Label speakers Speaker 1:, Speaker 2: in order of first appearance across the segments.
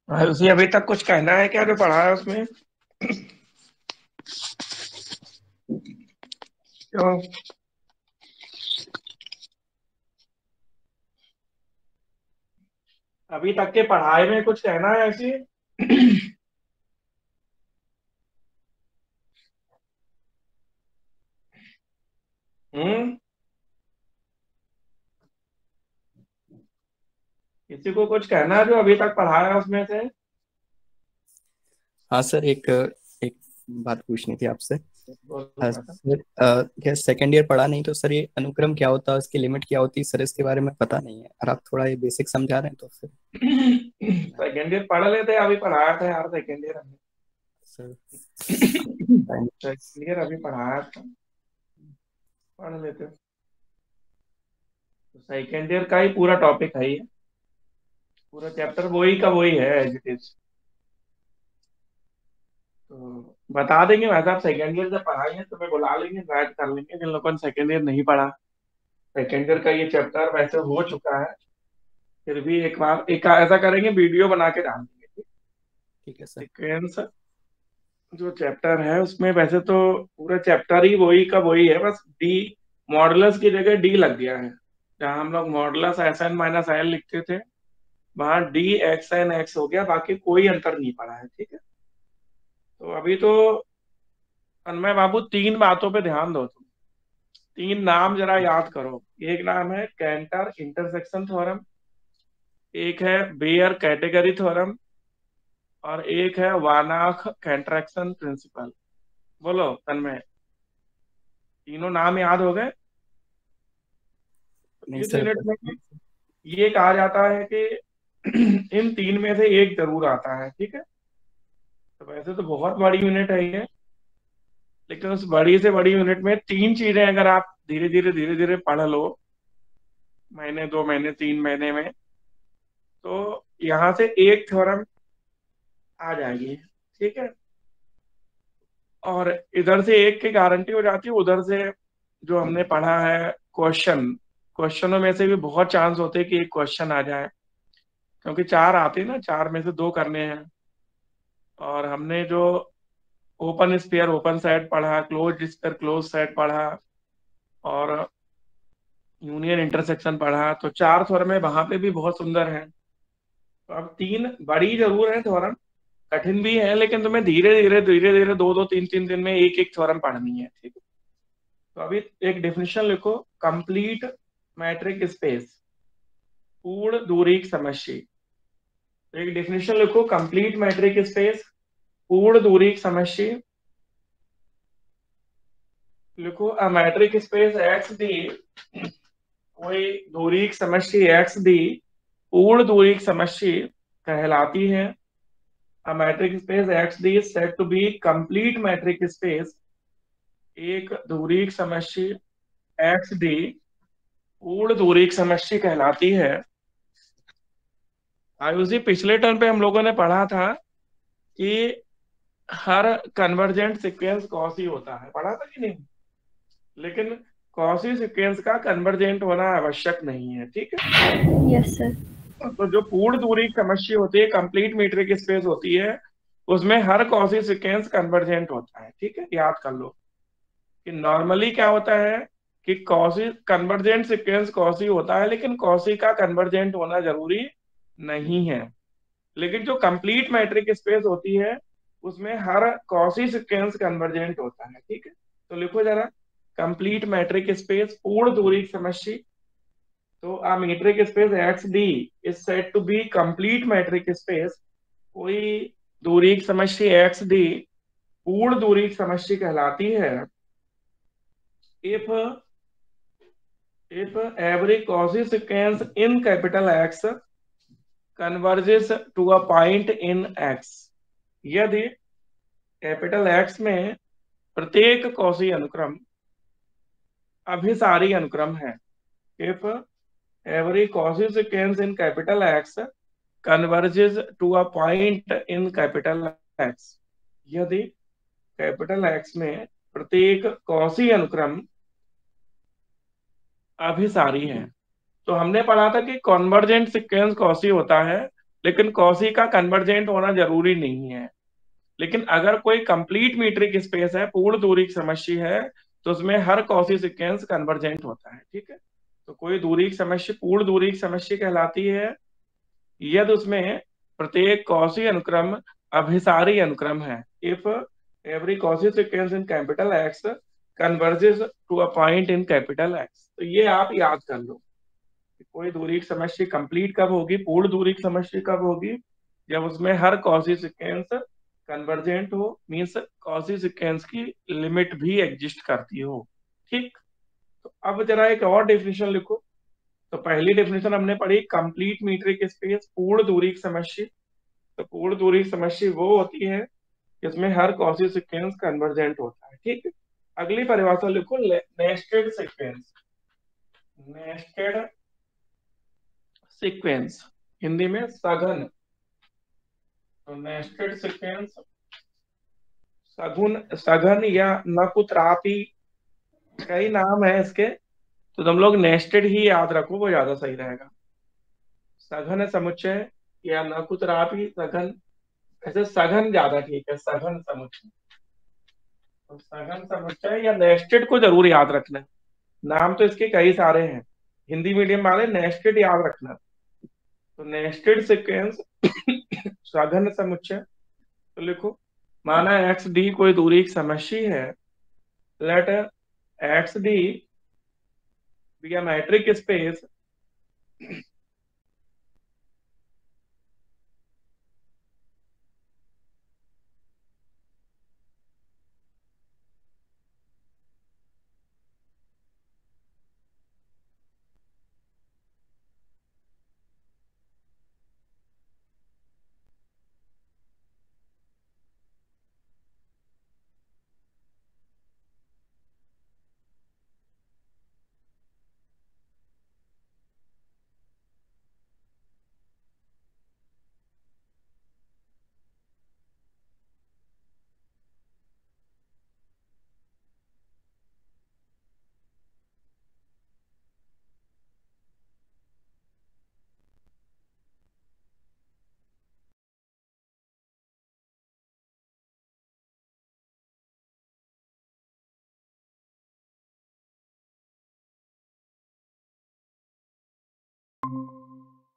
Speaker 1: उसे अभी तक कुछ कहना है क्या जो पढ़ा है उसमें? क्यों? अभी तक के पढ़ाई में कुछ कहना है ऐसी? हम्म। किसी को कुछ कहना है जो अभी तक पढ़ा है उसमें से?
Speaker 2: हाँ सर, एक एक बात पूछनी थी आपसे।
Speaker 1: बोलो
Speaker 2: हाँ
Speaker 1: मैडम।
Speaker 2: सर, क्या सेकंड ईयर पढ़ा नहीं तो सर ये अनुक्रम क्या होता है, उसकी लिमिट क्या होती है सर, इसके बारे में पता नहीं है। और आप थोड़ा ये बेसिक समझा रहे हैं तो फिर
Speaker 1: सेकेंड ईयर पढ़ लेते, अभी पढ़ाया था यार सेकेंड ईयर हमने।
Speaker 2: सर
Speaker 1: सेकेंड ईयर अभी पढ़ाया था, पढ़ लेते। तो सेकेंड ईयर का ही पूरा टॉपिक है ये, पूरा चैप्टर वही का वही है एज इट इज। तो बता देंगे वैसे, आप सेकेंड ईयर जब पढ़ाएंगे तो मैं बुला लेंगे, गाइड कर लेंगे जिन लोगों ने सेकेंड ईयर नहीं पढ़ा। सेकेंड ईयर का ये चैप्टर वैसे हो चुका है, फिर भी एक बार एक ऐसा करेंगे, वीडियो बना के डाल देंगे।
Speaker 2: ठीक है सर।
Speaker 1: सीक्वेंस जो चैप्टर है उसमें वैसे तो पूरा चैप्टर ही वही का वही है, बस डी मॉडुलस की जगह डी लग गया है। जहाँ हम लोग modulus S N minus L लिखते थे, वहाँ डी एक्स एन एक्स हो गया, बाकी कोई अंतर नहीं पड़ा है। ठीक है। तो अभी तो तन्मय बाबू तीन बातों पे ध्यान दो तुम, तीन नाम जरा याद करो। एक नाम है कैंटर इंटरसेक्शन थ्योरम, एक है बेयर कैटेगरी थ्योरम, और एक है वानाख कैंट्रैक्शन प्रिंसिपल। बोलो तन्मय, तीनों नाम याद हो गए?
Speaker 2: नहीं
Speaker 1: इस
Speaker 2: सर,
Speaker 1: यूनिट में ये कहा जाता है कि इन तीन में से एक जरूर आता है। ठीक है। तो वैसे तो बहुत बड़ी यूनिट है ये, लेकिन उस बड़ी से बड़ी यूनिट में तीन चीजें अगर आप धीरे धीरे पढ़ लो, महीने दो महीने तीन महीने में, तो यहाँ से एक थ्योरम आ जाएगी। ठीक है। और इधर से एक की गारंटी हो जाती है, उधर से जो हमने पढ़ा है क्वेश्चन, क्वेश्चनों में से भी बहुत चांस होते हैं कि एक क्वेश्चन आ जाए, क्योंकि चार आते हैं ना, चार में से दो करने हैं। और हमने जो ओपन स्फीयर ओपन सेट पढ़ा, क्लोज स्फीयर क्लोज सेट पढ़ा, और यूनियन इंटरसेक्शन पढ़ा, तो चार थ्योरम वहां पे भी बहुत सुंदर है। तो अब तीन बड़ी जरूर है थ्योरम, कठिन भी है, लेकिन तुम्हें धीरे धीरे दो दो तीन तीन दिन में एक एक थ्योरम पढ़नी है। ठीक है। तो अभी एक डेफिनेशन लिखो, कंप्लीट मैट्रिक स्पेस, पूर्ण दूरी समष्टि। तो एक डेफिनेशन लिखो, कंप्लीट मैट्रिक स्पेस पूर्ण दूरी समष्टि। लिखो अ मैट्रिक स्पेस एक्स दी, कोई दूरी समष्टि एक्स दी पूर्ण दूरी समष्टि कहलाती है। A metric space X D is said to be complete metric space, एक दूरी समष्टि एक्स दी पूर्ण दूरी समष्टि कहलाती है। आयुषी पिछले टर्म पे हम लोगों ने पढ़ा था कि हर कन्वर्जेंट सीक्वेंस कॉसी होता है, पढ़ा था कि नहीं? लेकिन कॉसी सीक्वेंस का कन्वर्जेंट होना आवश्यक नहीं है। ठीक है।
Speaker 3: Yes sir.
Speaker 1: तो जो पूर्ण दूरी की समस्या होती है, कंप्लीट मीट्रिक स्पेस होती है, उसमें हर कॉसी सीक्वेंस कन्वर्जेंट होता है। ठीक है, याद कर लो कि नॉर्मली क्या होता है कि कॉसी कन्वर्जेंट सीक्वेंस कॉसी होता है, लेकिन कॉसी का कन्वर्जेंट होना जरूरी नहीं है। लेकिन जो कंप्लीट मैट्रिक स्पेस होती है, उसमें हर कॉसी सीक्वेंस कन्वर्जेंट होता है। ठीक है। तो लिखो जरा, कंप्लीट मैट्रिक स्पेस पूर्ण दूरी की समष्टि। तो a metric space XD is said to be complete metric space, कोई दूरी की समष्टि XD पूर्ण दूरी की समष्टि कहलाती है, if every cauchy sequence in capital X converges to a point in X, यदि कैपिटल X में प्रत्येक कौशी अनुक्रम अभिसारी अनुक्रम है। if every cauchy sequence in capital X converges to a point in capital X, यदि कैपिटल X में प्रत्येक कौशी अनुक्रम अभिसारी है। तो हमने पढ़ा था कि कॉन्वर्जेंट सीक्वेंस कौशी होता है लेकिन कॉसी का कन्वर्जेंट होना जरूरी नहीं है। लेकिन अगर कोई कंप्लीट मीट्रिक स्पेस है, पूर्ण दूरी की समस्या है, तो उसमें हर कॉसी सीक्वेंस कन्वर्जेंट होता है। ठीक है, तो कोई दूरी की समस्या पूर्ण दूरी की समस्या कहलाती है यदि उसमें प्रत्येक कॉसी अनुक्रम अभिसारी अनुक्रम है। If every Cauchy sequence in capital X converges to a point in capital X. तो ये आप याद कर लो कि कोई दूरी की समस्या कंप्लीट कब होगी, पूर्ण दूरी की समस्या कब होगी, जब उसमें हर कॉसी सीक्वेंस कन्वर्जेंट हो, मींस कॉसी सीक्वेंस की लिमिट भी एग्जिस्ट करती हो। ठीक, तो अब जरा एक और डेफिनेशन लिखो। तो पहली डेफिनेशन हमने पढ़ी, कंप्लीट मीट्रिक स्पेस पूर्ण दूरी की समस्या। तो पूर्ण दूरी की समस्या वो होती है जिसमें हर कॉसी सीक्वेंस कन्वर्जेंट होता है। ठीक है, अगली परिभाषा लिखो, nested sequence. Nested sequence Hindi में सघन। तो नेस्टेड सीक्वेंस सघन, सघन या नकुत्रापी, कई नाम है इसके, तो तुम लोग नेस्टेड ही याद रखो, वो ज्यादा सही रहेगा। सघन समुच्चय या नकुत्रापी सघन, ऐसे सघन ज्यादा ठीक है, सघन समुच्चय। तो सघन समुच्चय या नेस्टेड को जरूर याद रखना। नाम तो इसके कई सारे हैं, हिंदी मीडियम वाले नेस्टेड याद रखना। तो नेस्टेड सीक्वेंस सघन समुच्चय। तो लिखो, माना एक्स डी कोई दूरी की समस्या है, let X D be a metric space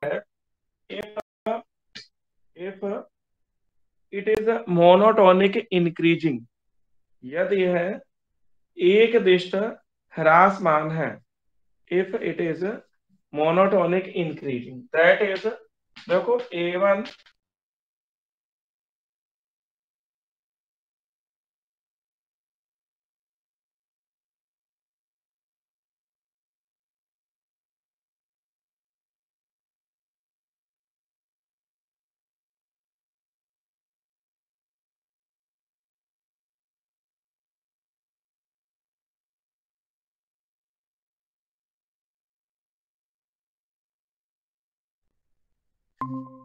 Speaker 1: है, if it is a monotonic increasing, यदि यह एक दिष्ट ह्रासमान है। if it is monotonic increasing, that is, देखो A1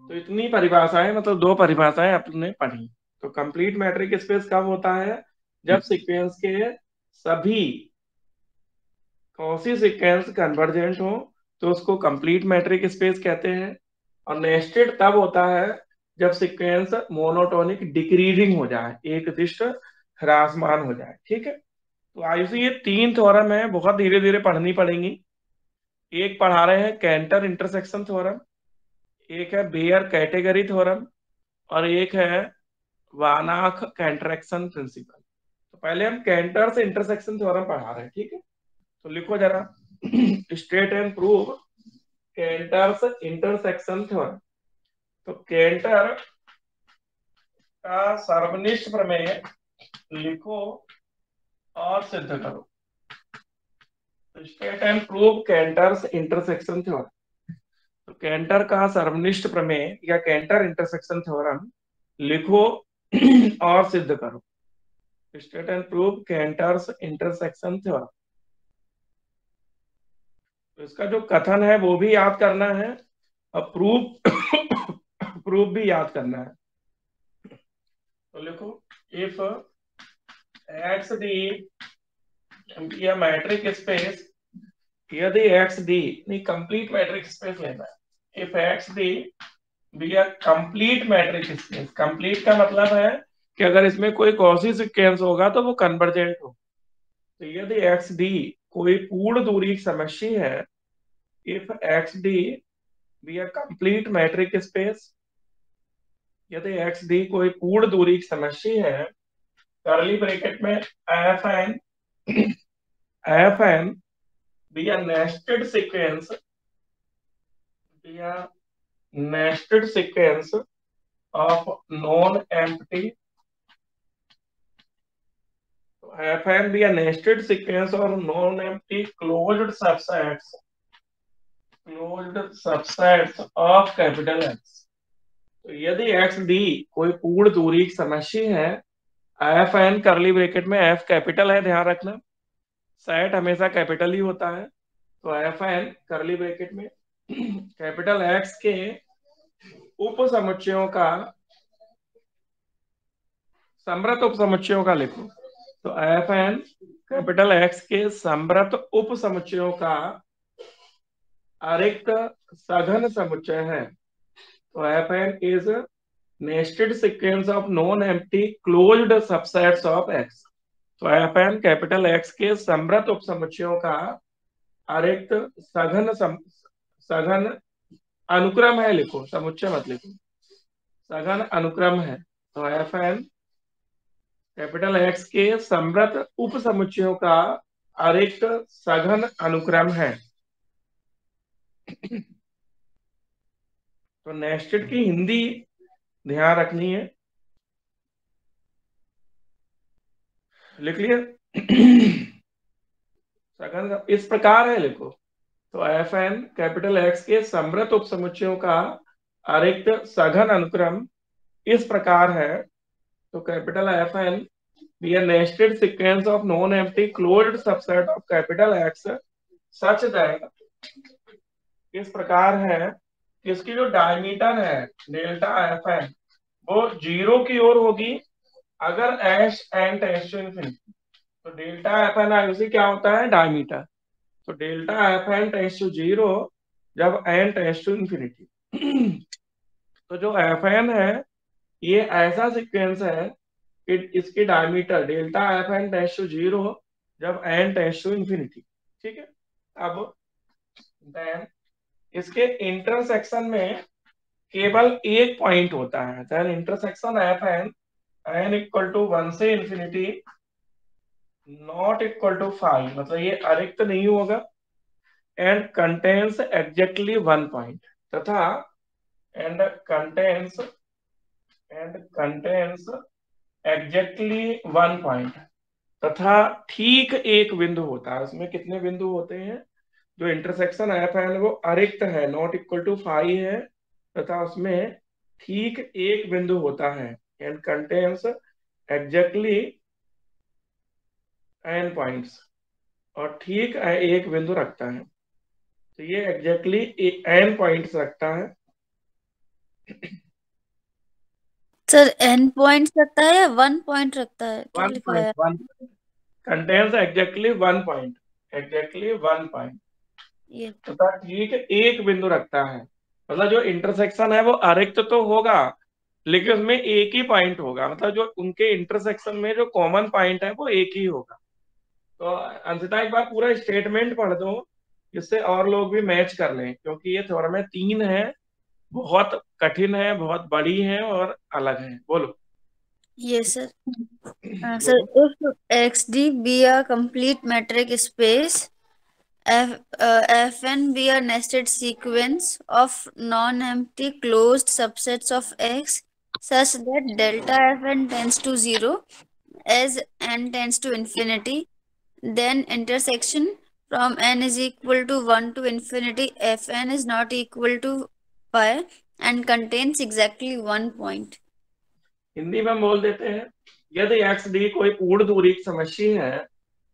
Speaker 1: तो इतनी परिभाषाएं, मतलब दो परिभाषाएं आपने पढ़ी। तो कंप्लीट मैट्रिक स्पेस कब होता है, जब सीक्वेंस के सभी कॉसी सीक्वेंस कन्वर्जेंट हो, तो उसको कंप्लीट मैट्रिक स्पेस कहते हैं। और नेस्टेड तब होता है जब सीक्वेंस मोनोटोनिक डिक्रीजिंग हो जाए, एक दिष्ट ह्रासमान हो जाए। ठीक है, तो आयुषी ये तीन थ्योरम है, बहुत धीरे धीरे पढ़नी पड़ेंगी। एक पढ़ा रहे हैं कैंटर इंटरसेक्शन थ्योरम, एक है बेयर कैटेगरी थ्योरम, और एक है वानाख कैंट्रैक्शन प्रिंसिपल। तो पहले हम कैंटर से इंटरसेक्शन थ्योरम पढ़ा रहे हैं। ठीक है, तो लिखो जरा, state and prove Cantor's intersection theorem. तो कैंटर का सर्वनिष्ठ प्रमेय लिखो और सिद्ध करो। State and prove Cantor's intersection theorem. तो कैंटर का सर्वनिष्ठ प्रमेय या कैंटर इंटरसेक्शन थ्योरम लिखो और सिद्ध करो। State and prove Cantor's intersection theorem. तो इसका जो कथन है वो भी याद करना है, और प्रूफ प्रूफ भी याद करना है। तो लिखो, इफ एक्स डी या मैट्रिक स्पेस, यदि एक्स डी नहीं, कंप्लीट मैट्रिक स्पेस लेना है। If X D be a complete metric space. Complete का मतलब है कि अगर इसमें कोई कॉची सीक्वेंस होगा तो वो कन्वर्जेंट हो। तो यदि एक्स डी कोई पूर्ण दूरी समष्टि है, if X D be a complete metric space, यदि एक्स डी कोई पूर्ण दूरी समष्टि है, कर्ली ब्रैकेट में F N be a nested sequence, be a nested sequence of non-empty, FN be a nested sequence of non-empty closed subsets of capital X। तो यदि X D कोई पूर्ण दूरी की समष्टि है, एफ एन करली ब्रैकेट में एफ कैपिटल है, ध्यान रखना सेट हमेशा कैपिटल ही होता है। तो एफ एन करली ब्रैकेट में कैपिटल एक्स के उप समुच्चयों का, समृत उप समुच्चयों का लिखो। तो एफ एन कैपिटल एक्स के समृत उप समुच्चयों का अरिक्त सघन समुच्चय है। तो F N is nested sequence of non empty closed subsets of X. तो एफ एन कैपिटल एक्स के समृत उप समुच्चयों का अरिक्त सघन अनुक्रम है, लिखो समुच्चय मत लिखो, सघन अनुक्रम है। तो एफ एन कैपिटल एक्स के समृत उप समुच्चयों का अरिक्त सघन अनुक्रम है। तो नेस्टेड की हिंदी ध्यान रखनी है, लिख लिया। सघन इस प्रकार है, लिखो। तो एफ एन कैपिटल एक्स के समृत उप समुच्चयों का अरिक्त सघन अनुक्रम इस प्रकार है। तो capital F N be a nested sequence of non-empty closed subset of capital X such that, इस प्रकार है कि इसकी जो डायमीटर है डेल्टा एफ एन वो 0 की ओर होगी अगर S N tends to infinity. तो डेल्टा एफ एन आयुसी क्या होता है, डायमीटर। तो delta F N tends to 0 जब एन टेंड्स टू इन्फिनिटी। तो जो एफ एन है ये ऐसा सीक्वेंस है कि इसकी diameter delta F N tends to 0 जब एन टेंड्स टू इन्फिनिटी। ठीक है। अब देन इसके इंटरसेक्शन में केवल एक पॉइंट होता है, then intersection F N N equal to 1 से इंफिनिटी नॉट इक्वल टू 5, मतलब ये अरिक्त नहीं होगा, एंड कंटेन्स एग्जैक्टली 1 पॉइंट, तथा एंड कंटेन्स एग्जैक्टली 1 पॉइंट, तथा ठीक एक बिंदु होता है। उसमें कितने बिंदु होते हैं, जो इंटरसेक्शन एफ एन वो अरिक्त है, नॉट इक्वल टू 5 है, तथा उसमें ठीक एक बिंदु होता है, and contains exactly N points, और ठीक एक बिंदु रखता है। तो ये एग्जैक्टली एन पॉइंट्स रखता है।
Speaker 3: सर एन पॉइंट रखता है या 1 पॉइंट रखता है, क्या
Speaker 1: 1
Speaker 3: लिखा
Speaker 1: पॉइंट,
Speaker 3: है?
Speaker 1: 1 contains exactly 1 point, exactly 1 point,
Speaker 3: ये
Speaker 1: तथा ठीक एक बिंदु रखता है। मतलब जो इंटरसेक्शन है वो अरिक्त तो होगा लेकिन उसमें एक ही पॉइंट होगा, मतलब जो उनके इंटरसेक्शन में जो कॉमन पॉइंट है वो एक ही होगा। तो अंशिता एक बार पूरा स्टेटमेंट पढ़ दो जिससे और लोग भी मैच कर लें, क्योंकि ये थोड़ा में 3 है, बहुत कठिन है, बहुत बड़ी है और अलग है। बोलो।
Speaker 3: ये सर सर
Speaker 1: बोलो।
Speaker 3: If X D be a complete metric space Fn be a nested sequence of non-empty closed subsets of X such that delta Fn tends to 0 as n tends to infinity, then intersection from n is equal to 1 to infinity Fn is not equal to pi and contains exactly 1 point।
Speaker 1: Hindi में हम बोल देते हैं, यदि X D कोई पूर्ण दूरी की समष्टि है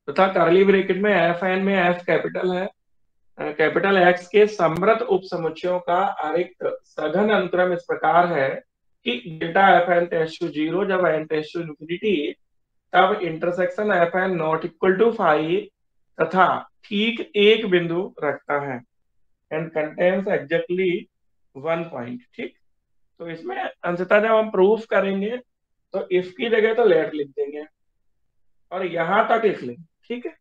Speaker 1: तथा करली ब्रैकेट में एफ एन में एफ कैपिटल है, कैपिटल एक्स के समृत उप समुच्चयों का अरिक्त सघन अनुक्रम इस प्रकार है कि delta F N tends to 0 जब एन टेंड्स टू इन्फिनिटी, तब intersection F N not equal to 5 तथा ठीक एक बिंदु रखता है, एंड कंटेन्स एग्जैक्टली 1 पॉइंट। ठीक। तो इसमें अंशतः जब हम प्रूफ करेंगे तो इफ की जगह तो लेट लिख देंगे और यहां तक लिख लेंगे, ठीक है।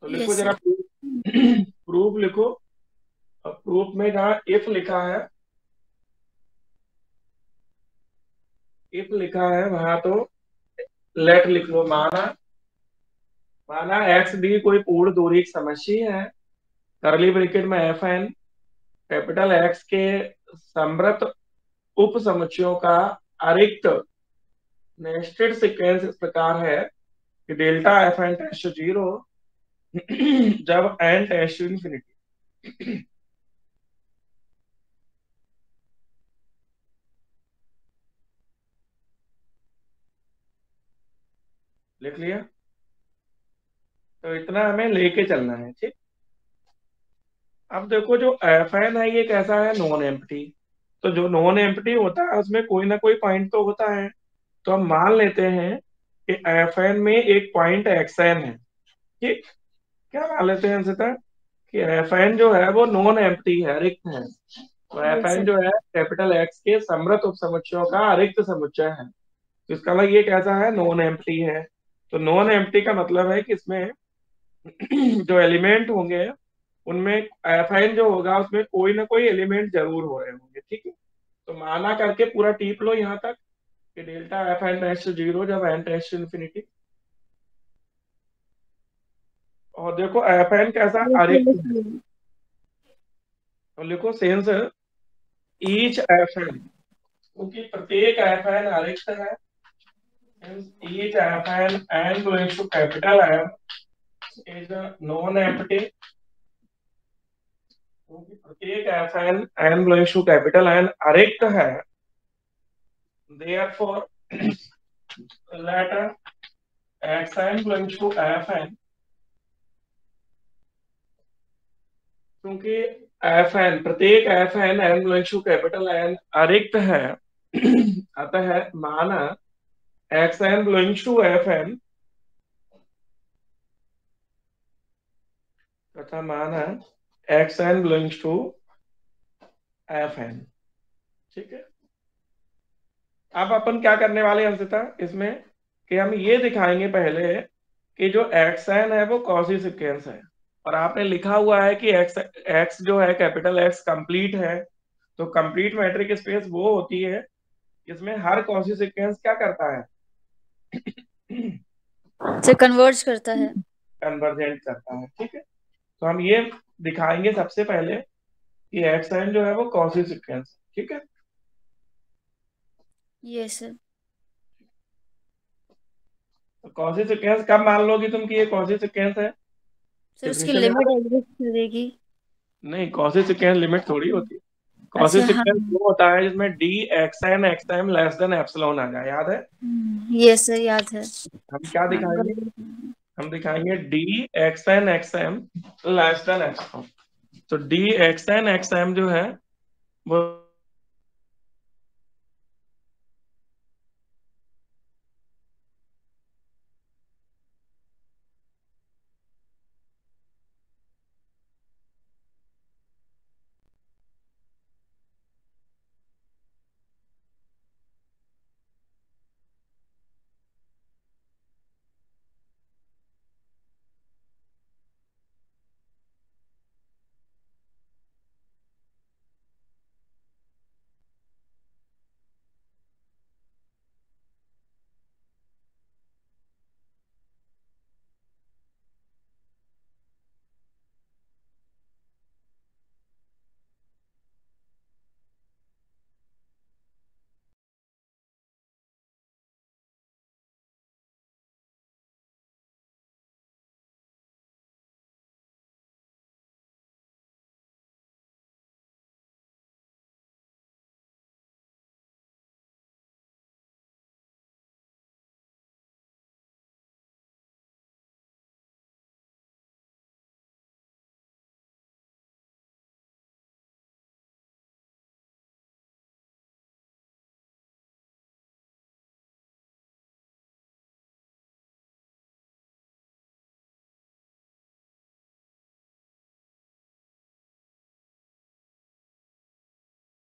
Speaker 1: तो लिखो
Speaker 3: यस
Speaker 1: जरा
Speaker 3: सर।
Speaker 1: प्रूफ। प्रूफ लिखो। और प्रूफ में जहाँ इफ लिखा है वहां तो लेट लिख लो। माना माना एक्स डी कोई पूर्ण दूरी की समस्या है, करली ब्रैकेट में एफ एन कैपिटल एक्स के समृत उप समुच्चयों का अरिक्त नेस्टेड सीक्वेंस इस प्रकार है कि delta F N tends to zero जब एन टेंड्स टू इंफिनिटी। लिख लिया। तो इतना हमें लेके चलना है, ठीक। अब देखो जो एफ एन है ये कैसा है, नॉन एम्प्टी। तो जो नॉन एम्प्टी होता है उसमें कोई ना कोई पॉइंट तो होता है। तो हम मान लेते हैं कि एफ एन में एक पॉइंट एक्स एन है, ठीक। क्या मान लेते हैं अंशिता कि एफ एन जो है वो नॉन एम्प्टी है, रिक्त है। तो एफ
Speaker 3: यस
Speaker 1: एन
Speaker 3: सर।
Speaker 1: जो है कैपिटल एक्स के समृत उप समुच्चयों का रिक्त समुच्चय है। तो इसका मतलब ये कैसा है, नॉन एम्प्टी है। तो नॉन एम्प्टी का मतलब है कि इसमें जो एलिमेंट होंगे उनमें एफआइन जो होगा उसमें कोई ना कोई एलिमेंट जरूर हो रहे होंगे, ठीक है। तो माना करके पूरा टीप लो यहाँ तक कि delta F N tends to zero जब एन टेंड्स टू इन्फिनिटी। और देखो एफ एन कैसा,
Speaker 3: यस सर,
Speaker 1: अरिक्त
Speaker 3: लिख
Speaker 1: है।
Speaker 3: लिया।
Speaker 1: तो लिखो सेंस ईच एफ एन, क्योंकि प्रत्येक एफ एन अरिक्त है। Each F N N going to capital M is non empty, क्योंकि प्रत्येक F N N going to capital N अरिक्त है। Therefore, letter xn belongs to fn, क्योंकि fn प्रत्येक fn n belongs to capital n अरिक्त है। अतः माना xn belongs to fn तथा माना xn belongs to fn, ठीक है। अब अपन क्या करने वाले हैं अंशिता इसमें कि हम ये दिखाएंगे पहले कि जो xn है वो कौसी सीक्वेंस है। और आपने लिखा हुआ है कि एक्स जो है कैपिटल एक्स कंप्लीट है। तो कंप्लीट मैट्रिक स्पेस वो होती है जिसमें हर कौशी सीक्वेंस क्या करता है,
Speaker 3: सर कन्वर्ज करता है।
Speaker 1: कन्वर्जेंट करता है, ठीक है। तो हम ये दिखाएंगे सबसे पहले कि एक्स एन जो है वो कौशी सीक्वेंस, ठीक है।
Speaker 3: Yes sir.
Speaker 1: तो कौशी सीक्वेंस कब मान लोगी तुम कि ये कौशी सीक्वेंस है,
Speaker 3: सर उसकी
Speaker 1: डेफिनेशन याद
Speaker 3: लिमिट
Speaker 1: है?
Speaker 3: एग्जिस्ट करेगी।
Speaker 1: नहीं, कौशी सीक्वेंस लिमिट थोड़ी होती है। कौशी
Speaker 3: अच्छा हाँ।
Speaker 1: सीक्वेंस वो होता है जिसमें D X N X M less than epsilon आ जाए, याद है।
Speaker 3: यस सर याद है।
Speaker 1: हम क्या
Speaker 3: हाँ
Speaker 1: दिखाएंगे,
Speaker 3: गॉट
Speaker 1: हम दिखाएंगे D X N X M less than epsilon. तो D X N X M जो है वो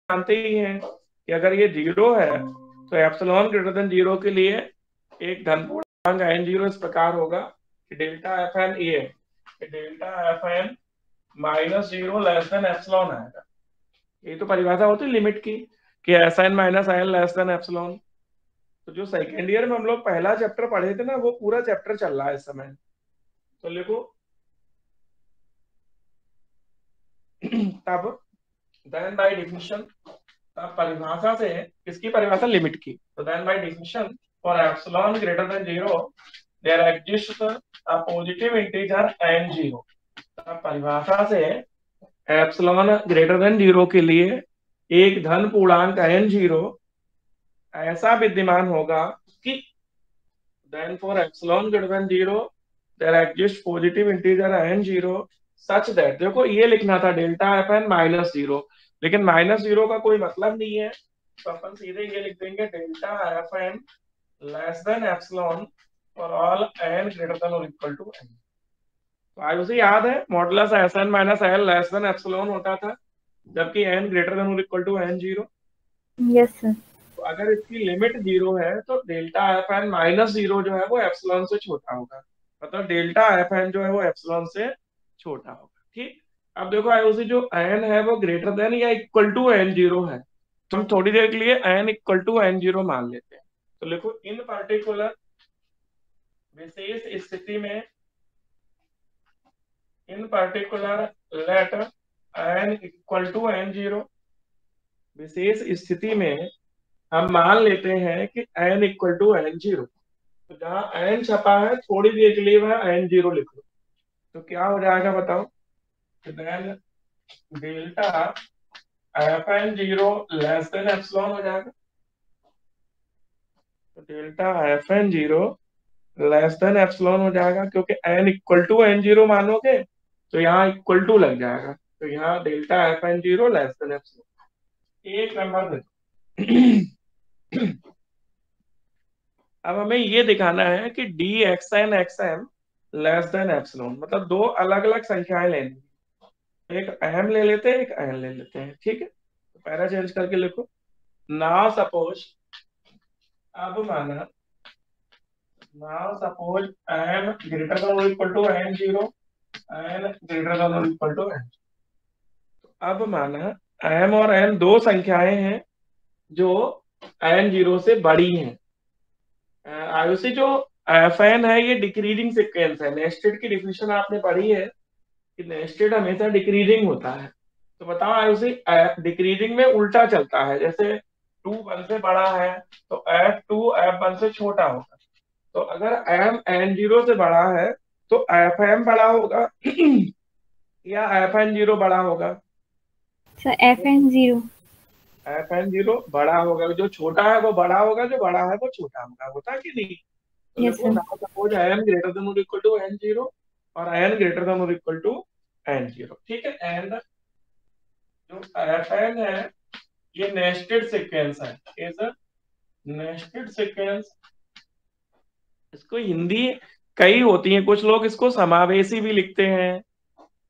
Speaker 1: जानते ही हैं कि अगर ये 0 है तो एप्सिलॉन ग्रेटर देन 0 के लिए एक धन पूर्णांक n0 इस प्रकार होगा कि डेल्टा एफ एन ये delta F N -0 less than epsilon आएगा। ये तो परिभाषा होती है लिमिट की कि S N minus I N less than epsilon. तो जो सेकेंड ईयर में हम लोग पहला चैप्टर पढ़े थे ना, वो पूरा चैप्टर चल रहा है इस समय। तो लिखो तब देन बाय डेफिनेशन, तब परिभाषा से, किसकी परिभाषा, लिमिट की। तो then by definition for epsilon greater than 0 there exist a positive integer n0। तब परिभाषा से एप्सिलॉन ग्रेटर देन 0 के लिए एक धन पूर्णांक n0 ऐसा विद्यमान होगा कि then for epsilon greater than 0 there exists positive integer n0 such that, देखो ये लिखना था डेल्टा एफ एन -0, लेकिन -0 का कोई मतलब नहीं है, तो अपन सीधे ये लिख देंगे delta F N less than epsilon for all n greater than और इक्वल टू n। तो आज उसे याद है modulus S N minus L less than epsilon होता था, जबकि n ग्रेटर देन और equal to n0।
Speaker 4: Yes sir.
Speaker 1: तो अगर इसकी लिमिट 0 है तो डेल्टा एफ एन -0 जो है वो एप्सिलॉन से छोटा होगा, मतलब डेल्टा एफ एन जो है वो एप्सिलॉन से छोटा होगा। ठीक, अब देखो आयुषी जो एन है वो ग्रेटर देन या इक्वल टू n0 है, तो हम थोड़ी देर के लिए n इक्वल टू n0 मान लेते हैं। तो लिखो इन पर्टिकुलर, विशेष स्थिति में, in particular let n equal to n0, विशेष स्थिति में हम मान लेते हैं कि n इक्वल टू n0। तो जहां n छपा है थोड़ी देर के लिए वह n0 लिख लो, तो क्या हो जाएगा बताओ। Then delta F N 0 less than epsilon हो जाएगा। तो delta F N 0 less than epsilon हो जाएगा, क्योंकि n इक्वल टू n0 मानोगे तो यहाँ इक्वल टू लग जाएगा, तो यहाँ delta F N 0 less than epsilon. एक नंबर अब हमें ये दिखाना है कि D X N X M less than epsilon, मतलब दो अलग अलग संख्याएं लेनी, एक अहम ले लेते हैं, एक एन ले लेते हैं। ठीक है, तो पैरा चेंज करके लिखो। नाउ सपोज, अब माना, now suppose M greater than और equal to n0, N greater than और इक्वल टू n। अब माना एम और एन दो संख्याएं हैं जो n0 से बड़ी हैं। आयुषी जो एफ एन है ये डिक्रीजिंग सीक्वेंस है। नेस्टेड की डिफिनेशन आपने पढ़ी है कि नेस्टेड हमेशा डिक्रीजिंग होता है। तो बताओ आयुषी, डिक्रीजिंग में उल्टा चलता है, जैसे 2 1 से बड़ा है तो f2 f1 से छोटा होगा। तो अगर m n0 से बड़ा है तो fm बड़ा होगा या fn0 बड़ा होगा।
Speaker 4: Sir fn0।
Speaker 1: fn0 बड़ा होगा, जो छोटा है वो बड़ा होगा, जो बड़ा है वो छोटा होगा, होता कि नहीं। तो
Speaker 4: Yes,
Speaker 1: देखो now suppose n greater than और इक्वल टू n0 और n ग्रेटर देन और इक्वल टू n0। ठीक है, एंड जो fn है ये नेस्टेड सीक्वेंस है, इज नेस्टेड सीक्वेंस। इसको हिंदी कई होती है, कुछ लोग इसको समावेशी भी लिखते हैं,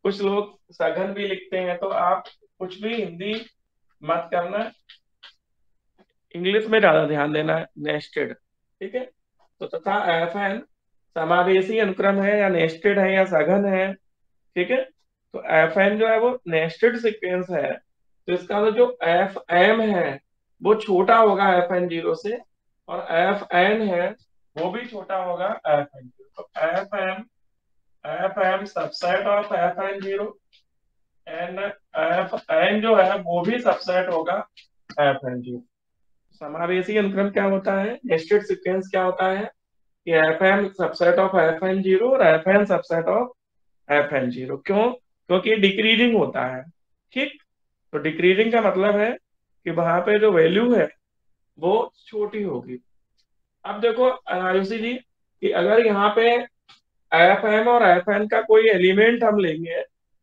Speaker 1: कुछ लोग सघन भी लिखते हैं। तो आप कुछ भी हिंदी मत करना, इंग्लिश में ज्यादा ध्यान देना है, नेस्टेड। ठीक है, तो तथा एफ एन समावेशी अनुक्रम है या नेस्टेड है या सघन है। ठीक है, तो एफ एन जो है वो नेस्टेड सीक्वेंस है, तो इसका मतलब जो एफ एम है वो छोटा होगा एफ एन 0 से, और एफ एन है वो भी छोटा होगा एफ एन 0। तो F M subset of F N 0 and F N जो है वो भी सबसेट होगा एफ एन 0। समावेशी अनुक्रम क्या होता है, नेस्टेड सीक्वेंस क्या होता है कि F M subset of F N 0 और F N subset of F N 0। क्यों, क्योंकि डिक्रीजिंग होता है। ठीक, तो डिक्रीजिंग का मतलब है कि वहां पे जो वैल्यू है वो छोटी होगी। अब देखो आयुषी जी कि अगर यहाँ पे एफ एम और एफ एन का कोई एलिमेंट हम लेंगे,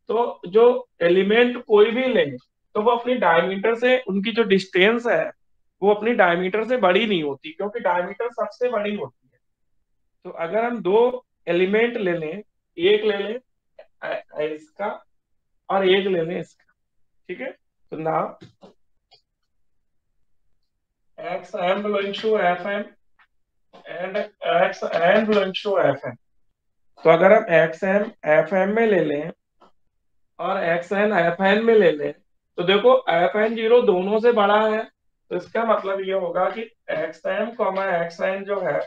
Speaker 1: तो जो एलिमेंट कोई भी लेंगे तो वो अपनी डायमीटर से, उनकी जो डिस्टेंस है वो अपनी डायमीटर से बड़ी नहीं होती, क्योंकि डायमीटर सबसे बड़ी होती है। तो अगर हम दो एलिमेंट ले लें, एक ले लें इसका और एक ले लें इसका, ठीक है, तो now X M belongs to F M and X N belongs to F M. तो अगर हम एक्स एम एफ एम में ले लें और एक्स एन एफ एन में ले लें, तो देखो एफ एन जीरो दोनों से बड़ा है, तो इसका मतलब ये होगा कि X M comma X N जो है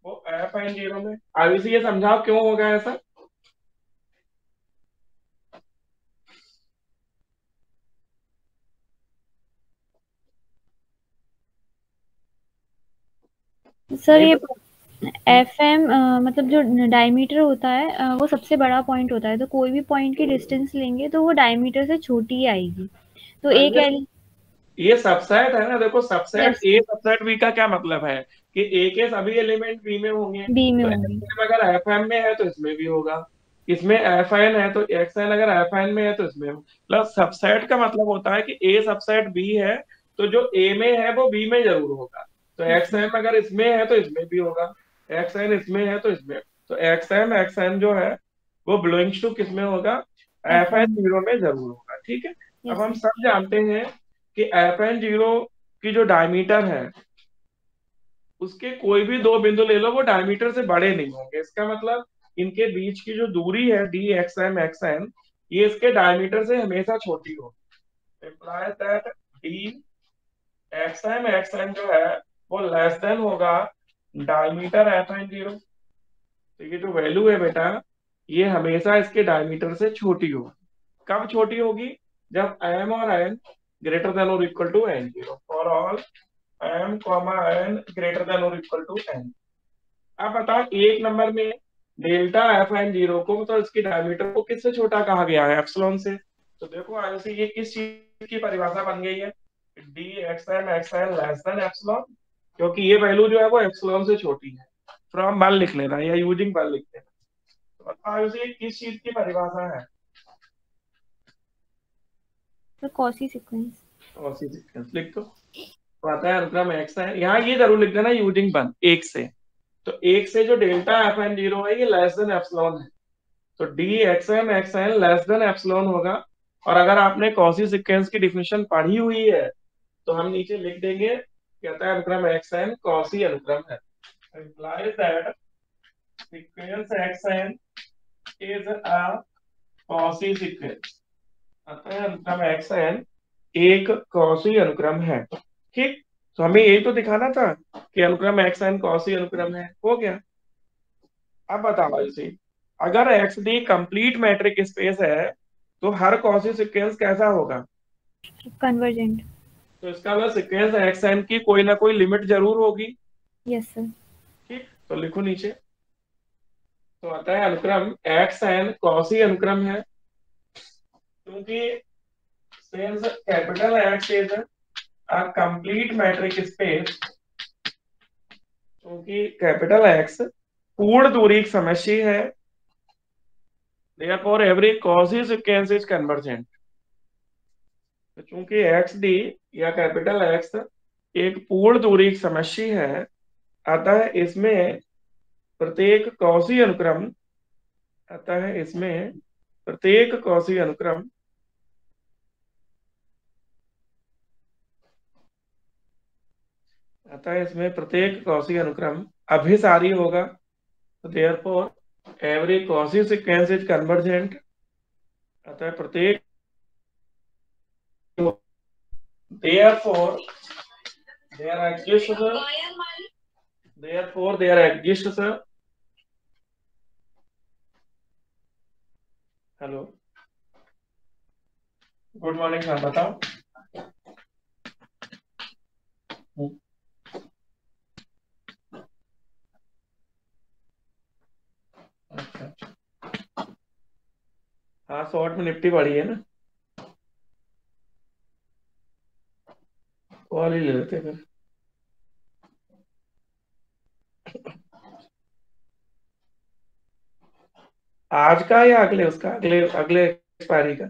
Speaker 1: वो एफ एन जीरो में। अभी से ये समझाओ क्यों होगा ऐसा।
Speaker 4: सर
Speaker 1: नहीं
Speaker 4: ये
Speaker 1: तो
Speaker 4: एफ एम मतलब जो डायमीटर होता है वो सबसे बड़ा पॉइंट होता है, तो कोई भी पॉइंट की डिस्टेंस लेंगे तो वो डायमीटर से छोटी ही आएगी। तो
Speaker 1: हाँ,
Speaker 4: एक एल
Speaker 1: ये सबसेट है ना। देखो सबसेट
Speaker 4: यस
Speaker 1: ए सबसेट बी का क्या मतलब है कि ए के सभी एलिमेंट बी में होंगे।
Speaker 4: बी में
Speaker 1: तो
Speaker 4: होंगी।
Speaker 1: एफ अगर एफ एम में है तो इसमें भी होगा, इसमें एफ एन है तो एक्स एन अगर एफ एन में है तो इसमें प्लस सबसेट का मतलब होता है कि ए सबसेट बी है तो जो ए में है वो बी में जरूर होगा। तो एक्स एम अगर इसमें है तो इसमें भी होगा, एक्स एन इसमें है तो इसमें। तो एक्स एन जो है वो बिलोंग्स टू किस में होगा,
Speaker 4: F
Speaker 1: F N
Speaker 4: M.
Speaker 1: Zero में जरूर होगा। ठीक है। अब
Speaker 4: यस
Speaker 1: हम
Speaker 4: सर।
Speaker 1: सब जानते हैं कि एफ एन जीरो की जो डायमीटर है उसके कोई भी दो बिंदु ले लो वो डायमीटर से बड़े नहीं होंगे। इसका मतलब इनके बीच की जो दूरी है डी एक्स एन ये इसके डायमीटर से हमेशा छोटी होगी। Implies that D X N जो है वो लेस देन होगा डायमीटर एफ एन जीरो। तो ये जो वैल्यू है बेटा ये हमेशा इसके डायमीटर से छोटी होगी। कब छोटी होगी, जब एम और एन ग्रेटर देन और equal to N zero for all M comma N greater than और इक्वल टू एन। अब बताओ एक नंबर में डेल्टा एफ एन जीरो को मतलब इसकी डायमीटर को किससे छोटा कहा गया है, एप्सिलॉन से। तो देखो आगे से ये किस चीज की परिभाषा बन गई है, D X N less than epsilon, क्योंकि ये वैल्यू जो है वो एप्सिलॉन से छोटी है। फ्रॉम बल लिख लेना या यूजिंग बल लिख लेना। तो आगे से ये किस चीज की परिभाषा है,
Speaker 4: तो कॉसी सीक्वेंस।
Speaker 1: और सीक्वेंस लिख दो। तो आता है अनुक्रम एक्स है, यहाँ ये जरूर लिख देना यूजिंग बल एक से। तो एक से जो डेल्टा एफ एन जीरो है ये लेस देन एप्सिलॉन है, तो D X N less than epsilon होगा। और अगर आपने कॉसी सीक्वेंस की डिफिनेशन पढ़ी हुई है तो हम नीचे लिख देंगे, कहता है अनुक्रम एक्स एन कॉसी अनुक्रम है। implies that sequence xn is a Cauchy sequence। अतः अनुक्रम xn एक कॉसी अनुक्रम है। ठीक। तो हमें यही तो दिखाना था कि अनुक्रम xn कॉसी अनुक्रम है, हो गया। अब बताओ इसे, अगर x D complete metric space है तो हर कॉसी सीक्वेंस कैसा होगा,
Speaker 4: कन्वर्जेंट।
Speaker 1: तो इसका मतलब सीक्वेंस एक्स एन की कोई ना कोई लिमिट जरूर होगी।
Speaker 4: Yes sir.
Speaker 1: ठीक, तो लिखो नीचे। तो आता है अनुक्रम एक्स एन कॉसी अनुक्रम है, क्योंकि since capital x is a complete metric space, क्योंकि कैपिटल एक्स पूर्ण दूरी की समुच्चय है, therefore every Cauchy sequence is convergent। तो चूंकि एक्स डी या कैपिटल एक्स एक पूर्ण दूरी की समुच्चय है, अतः इसमें प्रत्येक कॉसी अनुक्रम अतः इसमें प्रत्येक कॉसी अनुक्रम अतः इसमें प्रत्येक कॉसी अनुक्रम अभिसारी होगा। तो therefore every Cauchy sequence is convergent। अतः प्रत्येक therefore there exists hello good morning sir, बताओ। अच्छा, हाँ शॉर्ट में निफ्टी बढ़ी है ना, कॉल ही ले लेते फिर। आज का या अगले उसका, अगले अगले एक्सपायरी का।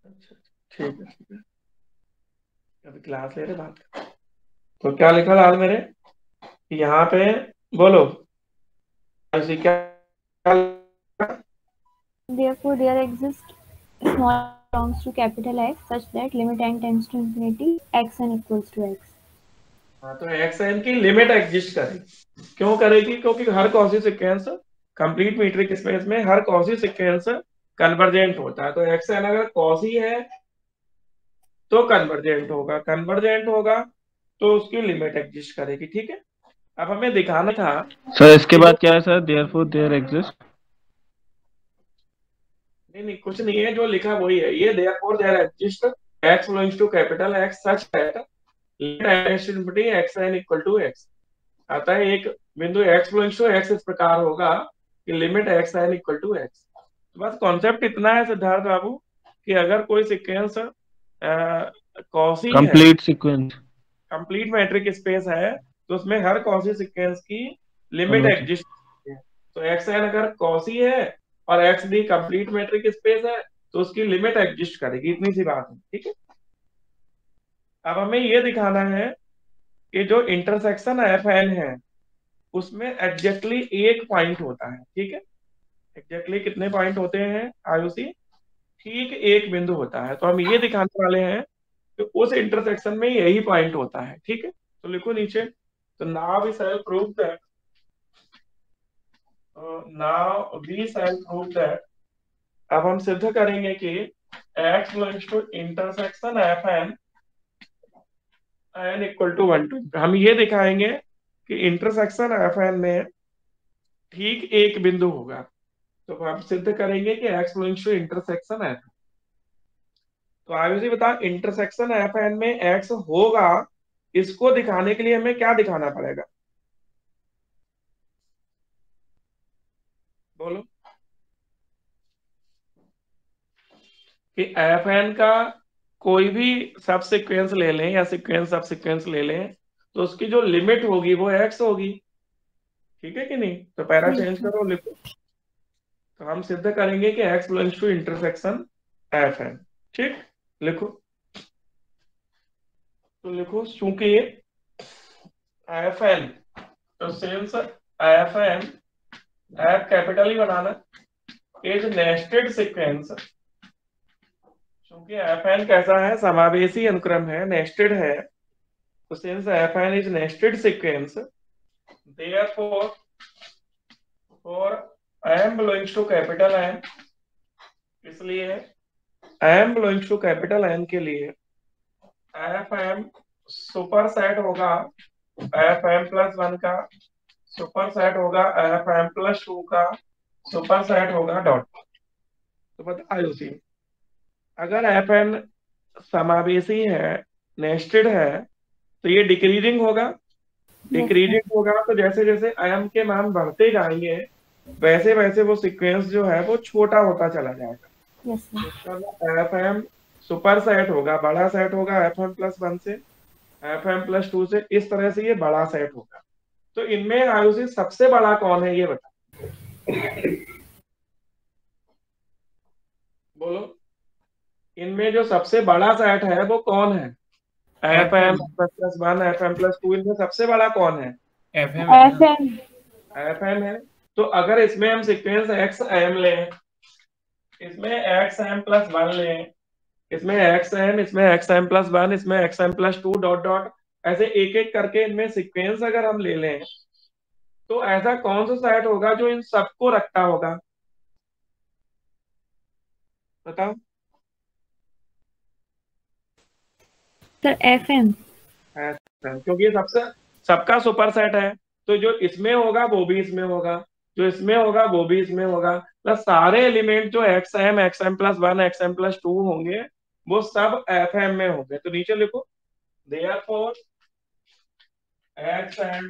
Speaker 1: अच्छा ठीक है ठीक है, अभी क्लास ले रहे बात कर। तो क्या लिखा लाल मेरे यहाँ पे, बोलो क्या।
Speaker 4: Therefore there exists small belongs to capital X such that limit n tends to infinity xn equals to x.
Speaker 1: हाँ, तो xn की लिमिट एग्जिस्ट करेगी। क्यों करेगी? क्योंकि हर Cauchy sequence complete metric space में हर कॉची सीक्वेंस कन्वर्जेंट होता है। तो xn अगर कॉची है तो कन्वर्जेंट होगा तो उसकी लिमिट एग्जिस्ट करेगी। ठीक है, अब हमें दिखाना था
Speaker 5: सर इसके बाद क्या है सर? Therefore there exist.
Speaker 1: नहीं कुछ नहीं है, जो लिखा वही है। ये therefore there exist x belongs to capital X such that limit xn equal to x आता है। एक बिंदु x बिलोंग्स टू x इस प्रकार होगा कि limit xn equal to x। तो बस कॉन्सेप्ट इतना है सिद्धार्थ बाबू कि अगर कोई सीक्वेंस कॉसी है,
Speaker 5: complete sequence,
Speaker 1: complete metric space है, तो उसमें हर कॉसी सीक्वेंस की लिमिट एग्जिस्ट है। तो xn अगर कॉसी है और x भी कंप्लीट मैट्रिक स्पेस है तो उसकी लिमिट एग्जिस्ट करेगी। इतनी सी बात है। ठीक है, अब हमें ये दिखाना है कि जो इंटरसेक्शन fn है उसमें एग्जैक्टली एक पॉइंट होता है। ठीक है, एग्जैक्टली कितने पॉइंट होते हैं आयुषी? ठीक एक बिंदु होता है। तो हम ये दिखाने वाले हैं कि उस इंटरसेक्शन में यही पॉइंट होता है। ठीक है, तो लिखो नीचे। तो now we shall prove that अब हम सिद्ध करेंगे कि x belongs to intersection fn n equal to 1 to। हम ये दिखाएंगे कि इंटरसेक्शन fn में ठीक एक बिंदु होगा। तो हम सिद्ध करेंगे कि x belongs to intersection fn। तो आयुषी बता, इंटरसेक्शन fn में x होगा, इसको दिखाने के लिए हमें क्या दिखाना पड़ेगा? बोलो। कि fn का कोई भी सब सीक्वेंस ले लें या सीक्वेंस सब सीक्वेंस ले लें तो उसकी जो लिमिट होगी वो x होगी। ठीक है कि नहीं? तो पैरा चेंज करो, लिखो। तो हम सिद्ध करेंगे कि x belongs to intersection fn। ठीक, लिखो। तो लिखो चूंकि fn, तो सिंस fn f कैपिटल ही बनाना इज नेस्टेड सीक्वेंस। क्योंकि fn कैसा है? समावेशी अनुक्रम है, नेस्टेड है। तो since fn is nested sequence therefore for m belongs to capital N, इसलिए m belongs to capital N के लिए fm सुपर सेट होगा fm प्लस 1 का, सुपर सेट होगा fm प्लस 2 का, सुपर सेट होगा डॉट। तो बता आयुषी, अगर fn समावेशी है, नेस्टेड है, तो ये डिक्रीजिंग होगा। डिक्रीजिंग होगा तो जैसे जैसे m के मान बढ़ते जाएंगे वैसे वैसे वो सीक्वेंस जो है वो छोटा होता चला जाएगा।
Speaker 4: Yes, sir.
Speaker 1: fm superset होगा, बड़ा सेट होगा fm प्लस 1 से, fm प्लस 2 से, इस तरह से ये बड़ा सेट होगा। तो इनमें आयुषी सबसे बड़ा कौन है ये बता। बोलो, इनमें जो सबसे बड़ा सेट है वो कौन है? fm प्लस 1 fm प्लस 2, इनमें सबसे बड़ा कौन है? fm है। तो अगर इसमें हम सीक्वेंस xm लें, इसमें xm प्लस 1 लें, इसमें xm, इसमें xm प्लस 1, इसमें xm प्लस 2 डॉट डॉट, ऐसे एक एक करके इनमें सीक्वेंस अगर हम ले लें तो ऐसा कौन सा सेट होगा जो इन सबको रखता होगा? बताओ।
Speaker 4: Sir FM।
Speaker 1: क्योंकि ये सबका सुपर सेट है, तो जो इसमें होगा वो भी इसमें होगा, जो इसमें होगा वो भी इसमें होगा, प्लस सारे एलिमेंट जो xm प्लस 1 xm प्लस 2 होंगे वो सब fm में होंगे। तो नीचे लिखो therefore xm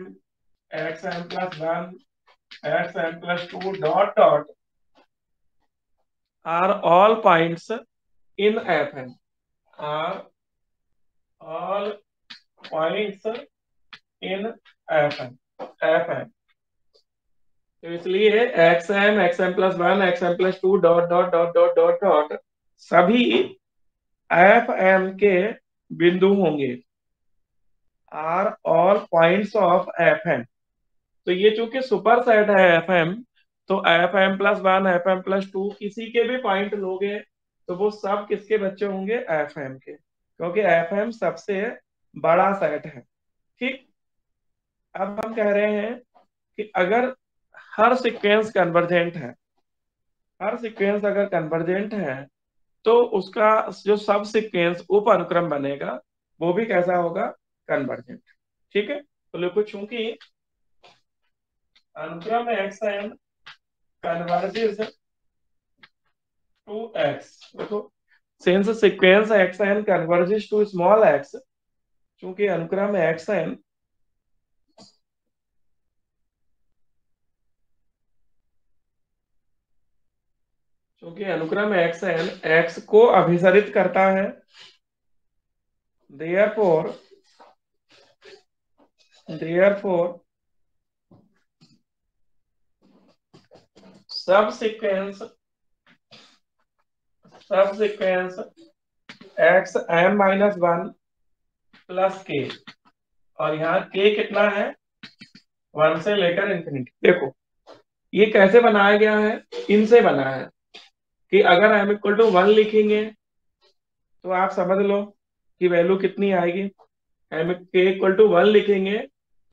Speaker 1: plus 1 xm plus 2 dot dot are all points in fm, are all points in fm। तो इसलिए xm plus 1 xm plus 2 dot dot dot dot dot dot सभी fm के बिंदु होंगे, are all points of fm। तो ये चूंकि superset है fm, तो fm प्लस 1 fm प्लस 2 किसी के भी पॉइंट लोगे तो वो सब किसके बच्चे होंगे? एफ एम के, क्योंकि एफ एम सबसे बड़ा सेट है। ठीक, अब हम कह रहे हैं कि अगर हर सीक्वेंस कन्वर्जेंट है, हर सीक्वेंस अगर कन्वर्जेंट है तो उसका जो सब सीक्वेंस उप अनुक्रम बनेगा वो भी कैसा होगा? कन्वर्जेंट। ठीक है, तो देखो चूंकि अनुक्रम X N converges to X, देखो since sequence X N converges to small X, चूंकि अनुक्रम एक्स एन क्योंकि अनुक्रम एक्स एन एक्स को अभिसरित करता है, देयरफॉर सब sequence X M minus one plus K, और यहाँ के कितना है? 1 से लेकर इंफिनिटी। देखो ये कैसे बनाया गया है? इनसे बना है कि अगर m इक्वल टू 1 लिखेंगे तो आप समझ लो कि वैल्यू कितनी आएगी। m के इक्वल टू 1 लिखेंगे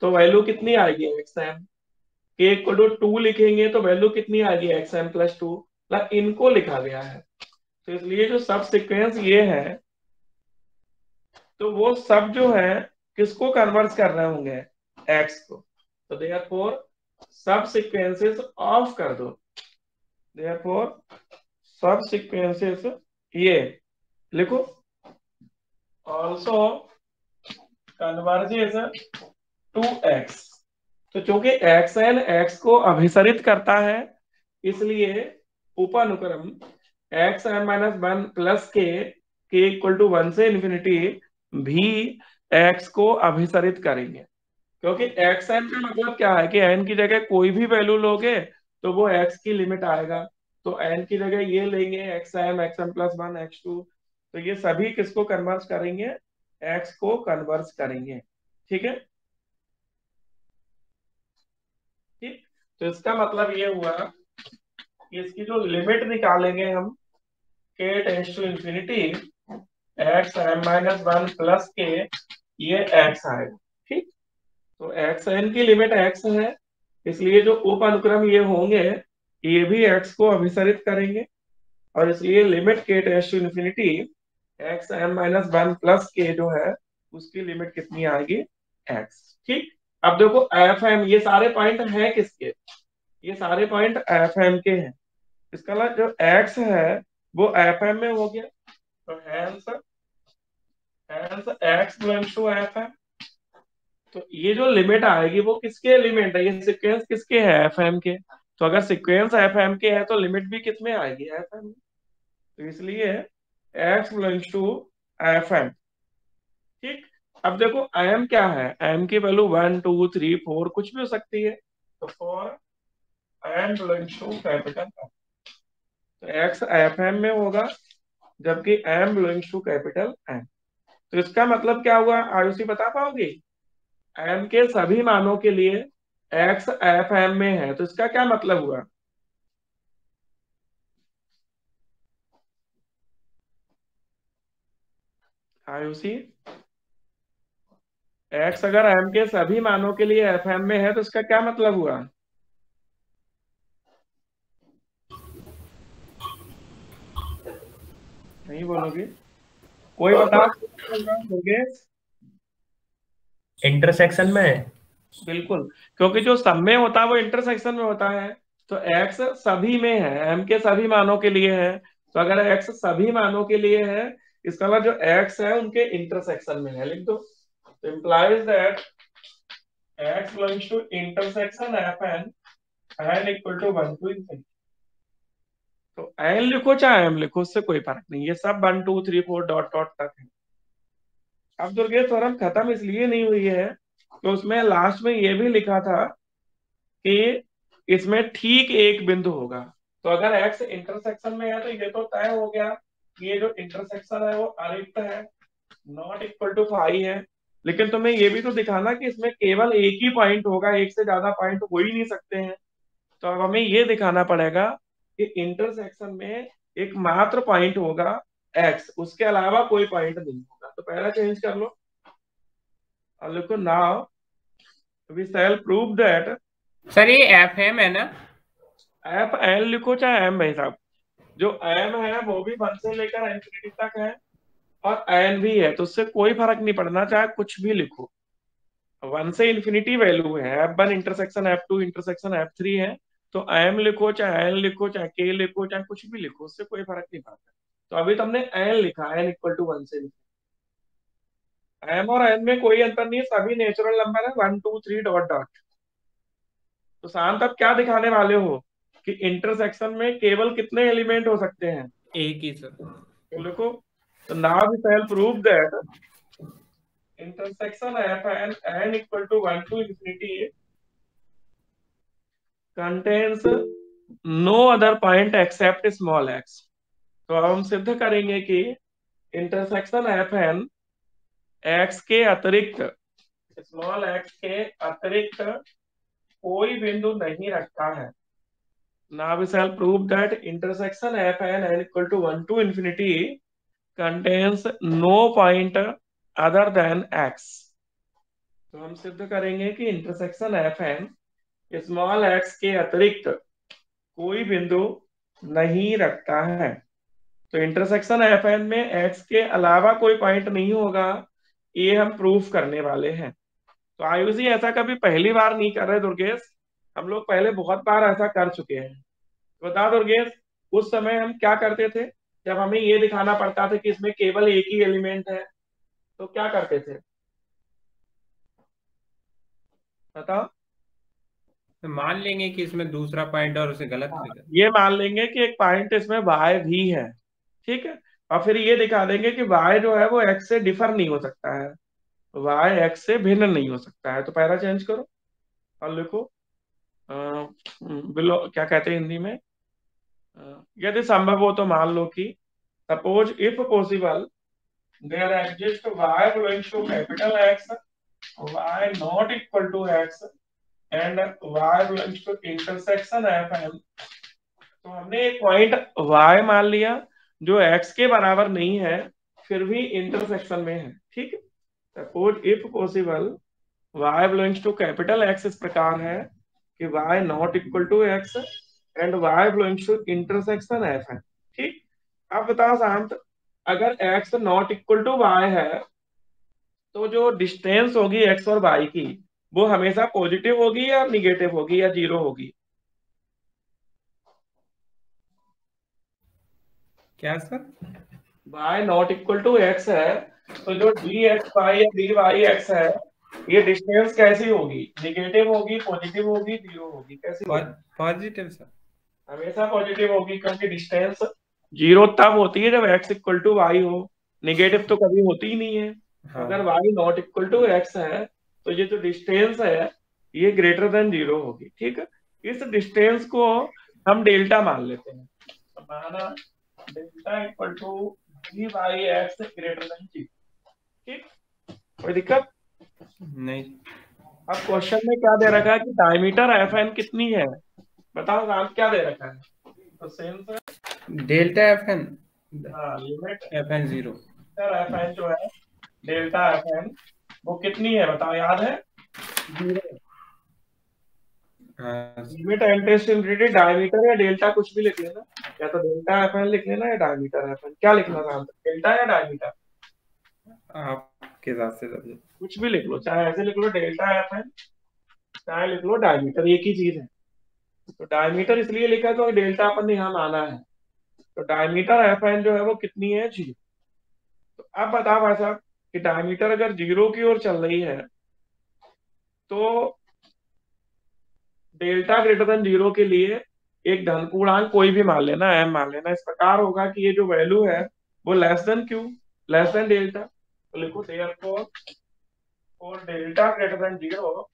Speaker 1: तो वैल्यू कितनी आएगी? X M. के इक्वल टू 2 लिखेंगे तो वैल्यू कितनी आएगी? X M plus 2। इनको लिखा गया है, तो इसलिए जो सब सीक्वेंस ये है तो वो सब जो है किसको कन्वर्ट कर रहे होंगे? एक्स को। तो देयरफॉर सब सीक्वेंसेस ऑफ कर दो, देयरफॉर सब सीक्वेंसेस ये लिखो ऑल्सो कन्वर्जेस टू एक्स। तो चूंकि एक्स एन एक्स को अभिसरित करता है इसलिए उपानुक्रम X N minus one plus K equal to 1 से इंफिनिटी भी एक्स को अभिसरित करेंगे, क्योंकि एक्स एन का मतलब क्या है कि एन की जगह कोई भी वैल्यू लोगे तो वो एक्स की लिमिट आएगा। तो एन की जगह ये लेंगे X M plus one X two, तो ये सभी किसको कन्वर्स करेंगे? एक्स को कन्वर्स करेंगे। ठीक है, ठीक। तो इसका मतलब ये हुआ कि इसकी जो लिमिट निकालेंगे हम K tends to infinity X M minus one plus K, ये एक्स आएगा। ठीक, तो एक्स एन की लिमिट एक्स है, इसलिए जो उप अनुक्रम ये होंगे ये भी एक्स को अभिसरित करेंगे, और इसलिए limit K tends to infinity X M minus one plus K जो है उसकी लिमिट कितनी आएगी? एक्स। ठीक, अब देखो एफ एम, ये सारे पॉइंट हैं किसके? ये सारे पॉइंट एफ एम के हैं। इसका मतलब जो एक्स है वो एफ एम में हो गया, तो hence X belongs to F M. तो ये जो लिमिट आएगी वो किसके लिमिट है? ये सीक्वेंस किसके है? एफ एम के। तो अगर सीक्वेंस एफ एम के है तो लिमिट भी कितने आएगी? F M. तो इसलिए X belongs to F M. ठीक, अब देखो एम क्या है? एम की वैल्यू 1 2 3 4 कुछ भी हो सकती है, तो for M belongs to capital M, तो एक्स एफ एम में होगा जबकि M belongs to capital M. तो इसका मतलब क्या हुआ? आयुषी बता पाओगे? एम के सभी मानों के लिए एक्स एफ एम में है, तो इसका क्या मतलब हुआ? आयुषी, एक्स अगर एम के सभी मानों के लिए एफ एम में है तो इसका क्या मतलब हुआ? नहीं बोलोगे? कोई बता?
Speaker 6: इंटरसेक्शन में है।
Speaker 1: बिल्कुल, क्योंकि जो सब में होता है वो इंटरसेक्शन में होता है, तो एक्स सभी में है, एम के सभी मानों के लिए है। तो अगर एक्स सभी मानों के लिए है इसका मतलब जो एक्स है उनके इंटरसेक्शन में है, लिख दो। तो implies that X belongs to intersection F N, N equal to 1 to infinity. तो एन लिखो चाहे एम लिखो, उससे कोई फर्क नहीं, ये सब 1 2 3 4 डॉट डॉट तक है। अब दुर्गेश थ्योरम खत्म इसलिए नहीं हुई है तो उसमें लास्ट में ये भी लिखा था कि इसमें ठीक एक बिंदु होगा। तो अगर एक्स इंटरसेक्शन में है तो ये तो तय हो गया कि ये जो इंटरसेक्शन है वो अरिक्त है, नॉट इक्वल टू फाई है। लेकिन तुम्हें ये भी तो दिखाना कि इसमें केवल एक ही पॉइंट होगा, एक से ज्यादा पॉइंट हो ही नहीं सकते हैं। तो अब हमें ये दिखाना पड़ेगा कि इंटरसेक्शन में एक मात्र पॉइंट होगा x, उसके अलावा कोई पॉइंट नहीं होगा। तो पहला चेंज कर लो और लिखो now we shall prove that.
Speaker 7: Sir ये एफ एम है ना?
Speaker 1: एफ एन लिखो चाहे एम, भाई साहब जो एम है वो भी 1 से लेकर इंफिनिटी तक है और एन भी है, तो उससे कोई फर्क नहीं पड़ना, चाहे कुछ भी लिखो। 1 से इंफिनिटी वैल्यू है, F1 intersection F2 intersection F3 है, तो एम लिखो चाहे एन लिखो चाहे के लिखो चाहे कुछ भी लिखो, उससे कोई फर्क नहीं पड़ता। तो अभी तुमने एन लिखा, एन इक्वल टू 1 से, एम और एन में कोई अंतर नहीं है, सभी नेचुरल नंबर है, 1 2 3 डॉट डॉट। तो शांत अब क्या दिखाने वाले हो कि इंटरसेक्शन में केवल कितने एलिमेंट हो सकते हैं?
Speaker 7: एक ही सर।
Speaker 1: तो लिखो, तो now we shall prove that intersection f and n equal to 1 to infinity contains no other point except small x। तो अब हम सिद्ध करेंगे कि इंटरसेक्शन एफ एन x के अतिरिक्त, स्मॉल x के अतिरिक्त कोई बिंदु नहीं रखता है। Now we shall prove that intersection f and n equal to 1 to infinity contains no point other than x। तो हम सिद्ध करेंगे कि intersection F N small X के अतिरिक्त कोई बिंदु नहीं रखता है। तो इंटरसेक्शन एफ एन में एक्स के अलावा कोई पॉइंट नहीं होगा, ये हम प्रूफ करने वाले हैं। तो आयुषी ऐसा कभी पहली बार नहीं कर रहे दुर्गेश, हम लोग पहले बहुत बार ऐसा कर चुके हैं। तो बता दुर्गेश, उस समय हम क्या करते थे जब हमें ये दिखाना पड़ता था कि इसमें केवल एक ही एलिमेंट है, तो क्या करते थे बताओ?
Speaker 7: तो मान लेंगे कि इसमें दूसरा पॉइंट और उसे गलत लिखा।
Speaker 1: ये मान लेंगे कि एक पॉइंट इसमें y भी है, ठीक है, और फिर ये दिखा देंगे कि y जो है वो x से डिफर नहीं हो सकता है, y x से भिन्न नहीं हो सकता है। तो पहला चेंज करो और लिखो बिलो, क्या कहते हैं हिंदी में, यदि संभव हो तो मान लो कि suppose if possible there exist y belongs to capital X, y not equal to x and y belongs to intersection F N. तो हमने एक पॉइंट y मान लिया जो x के बराबर नहीं है फिर भी इंटरसेक्शन में है, ठीक है। Suppose if possible y belongs to capital X इस प्रकार है कि y not equal to x and y belongs to intersection F है, ठीक। अब बताओ शांत, अगर x not equal to y है तो जो डिस्टेंस होगी x और y की वो हमेशा पॉजिटिव होगी या निगेटिव होगी या जीरो होगी?
Speaker 7: क्या sir?
Speaker 1: y not equal to x है तो जो dxy या dyx है ये डिस्टेंस कैसी होगी? निगेटिव होगी, पॉजिटिव होगी, जीरो होगी, कैसी होगी?
Speaker 7: Positive sir.
Speaker 1: हमेशा पॉजिटिव होगी, क्योंकि डिस्टेंस जीरो तब होती है जब x इक्वल टू y हो, निगेटिव तो कभी होती ही नहीं है।
Speaker 7: हाँ।
Speaker 1: अगर y not equal to x है तो ये जो डिस्टेंस है ये ग्रेटर देन जीरो होगी, ठीक है। इस डिस्टेंस को हम डेल्टा मान लेते हैं, माना delta equal to dy(x) greater than zero, ठीक। कोई दिक्कत
Speaker 7: नहीं।
Speaker 1: अब क्वेश्चन में क्या दे रखा है कि डायमीटर एफ एन कितनी है, बताओ नाम क्या दे रखा है? तो same
Speaker 7: delta F N,
Speaker 1: limit
Speaker 7: F N zero,
Speaker 1: F N जो है डेल्टा एफ एन वो कितनी है बताओ, याद है? Zero. Limit N tends to infinity diameter या डेल्टा कुछ भी लिख लेना, या तो डेल्टा एफ एन लिख लेना या डायमीटर एफ एन, क्या लिखना था? डेल्टा या डायमीटर
Speaker 7: आपके हिसाब से
Speaker 1: कुछ भी लिख लो, चाहे ऐसे लिख लो डेल्टा एफ एन, चाहे लिख लो डायमीटर, एक ही चीज है। तो डायमीटर इसलिए लिखा है तो डेल्टा अपन ने यहाँ माना है, तो डायमीटर एफ एन जो है वो कितनी है? जीरो। तो अब बताओ भाई साहब कि डायमीटर अगर जीरो की ओर चल रही है तो डेल्टा ग्रेटर देन जीरो के लिए एक धन पूर्णांक कोई भी मान लेना, एम मान लेना, इस प्रकार होगा कि ये जो वैल्यू है वो less than Q, less than delta. तो लिखो therefore for delta greater than zero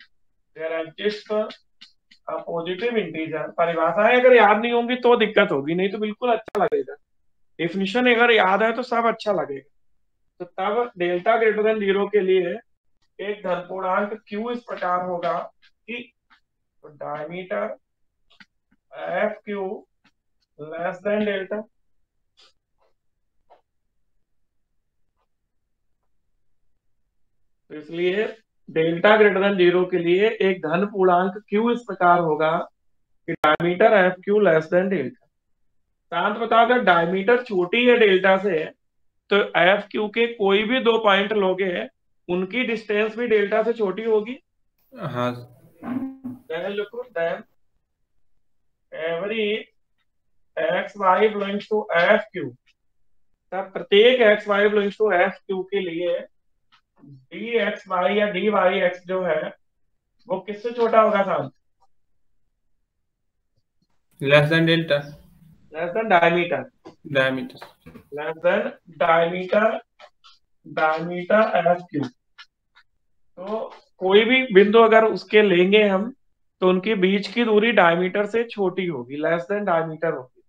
Speaker 1: there exist a positive integer. परिभाषाएं अगर याद नहीं होंगी तो दिक्कत होगी, नहीं तो बिल्कुल अच्छा लगेगा। डेफिनिशन अगर याद है तो सब अच्छा लगेगा। तो तब डेल्टा ग्रेटर देन जीरो के लिए एक धन पूर्णांक क्यू इस प्रकार होगा कि diameter F Q less than delta, तो इसलिए डेल्टा ग्रेटर देन 0 के लिए एक धन पूर्णांक Q इस प्रकार होगा कि diameter F Q less than delta. शांत बताओ, अगर डायमीटर छोटी है डेल्टा से तो एफ क्यू के कोई भी दो पॉइंट लोगे उनकी डिस्टेंस भी डेल्टा से छोटी होगी।
Speaker 7: हाँ
Speaker 1: देन लिखो, then every X Y belongs to F Q, तब प्रत्येक X Y belongs to F Q के लिए डी एक्स वाई या डी वाई एक्स जो है वो किससे छोटा होगा Shant?
Speaker 7: Less than delta,
Speaker 1: less than diameter,
Speaker 7: diameter,
Speaker 1: less than diameter, diameter F Q. तो कोई भी बिंदु अगर उसके लेंगे हम तो उनके बीच की दूरी डायमीटर से छोटी होगी, लेस देन डायमीटर होगी।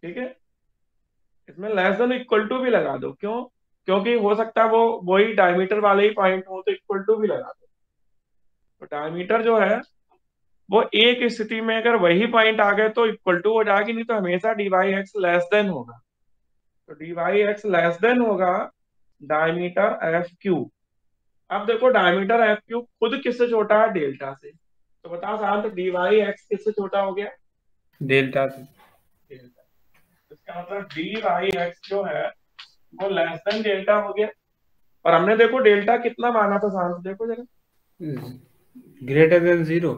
Speaker 1: ठीक है, इसमें लेस देन इक्वल टू भी लगा दो, क्यों? क्योंकि हो सकता है वो वही डायमीटर वाले ही पॉइंट हो, तो इक्वल टू भी लगा दो। तो डायमीटर जो है वो एक स्थिति में अगर वही पॉइंट आ गए तो इक्वल टू हो जाएगी, नहीं तो हमेशा D Y X less than होगा। तो D Y X less than होगा डायमीटर एफ क्यू। अब देखो डायमीटर एफ क्यू खुद किससे छोटा है? डेल्टा से। तो बता शांत, डी वाई एक्स किससे छोटा हो गया?
Speaker 7: डेल्टा से।
Speaker 1: डेल्टा। इसका मतलब डी वाई एक्स जो है वो लेस देन डेल्टा हो गया। और हमने देखो डेल्टा कितना माना था शांत, देखो जरा।
Speaker 7: Greater than 0।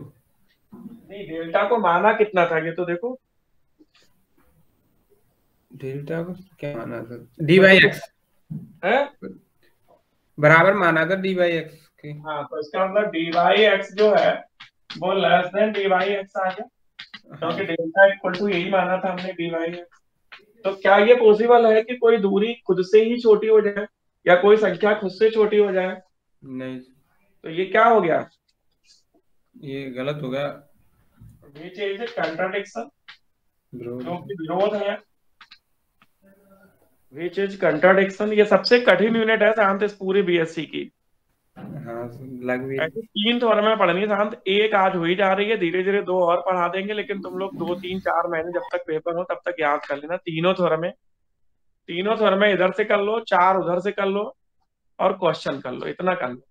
Speaker 1: नहीं, डेल्टा को माना कितना था ये तो देखो।
Speaker 7: डेल्टा को क्या माना था? डी बाई एक्स
Speaker 1: है,
Speaker 7: बराबर माना था डी बाई एक्स के।
Speaker 1: हाँ, तो इसका मतलब डी वाई एक्स जो है वो less than D Y X आ गया, क्योंकि डेल्टा इक्वल टू यही माना था हमने, डी वाई एक्स। तो क्या ये पॉसिबल है कि कोई दूरी खुद से ही छोटी हो जाए या कोई संख्या खुद से छोटी हो जाए?
Speaker 7: नहीं,
Speaker 1: तो ये क्या हो गया?
Speaker 7: ये गलत हो गया,
Speaker 1: विच इज कंट्राडिक्शन,
Speaker 7: विरोध।
Speaker 1: जो कि विरोध है। विच इज कंट्राडिक्शन, ये सबसे कठिन यूनिट है शांत इस पूरी बीएससी की।
Speaker 7: हाँ लग भी।
Speaker 1: ऐसे 3 थ्योरम पढ़नी है शांत, एक आज हुई जा रही है, धीरे धीरे 2 और पढ़ा देंगे, लेकिन तुम लोग 2 3 4 महीने जब तक पेपर हो तब तक याद कर लेना। तीनों थ्योरम इधर से कर लो, 4 उधर से कर लो और क्वेश्चन कर लो, इतना कर लो।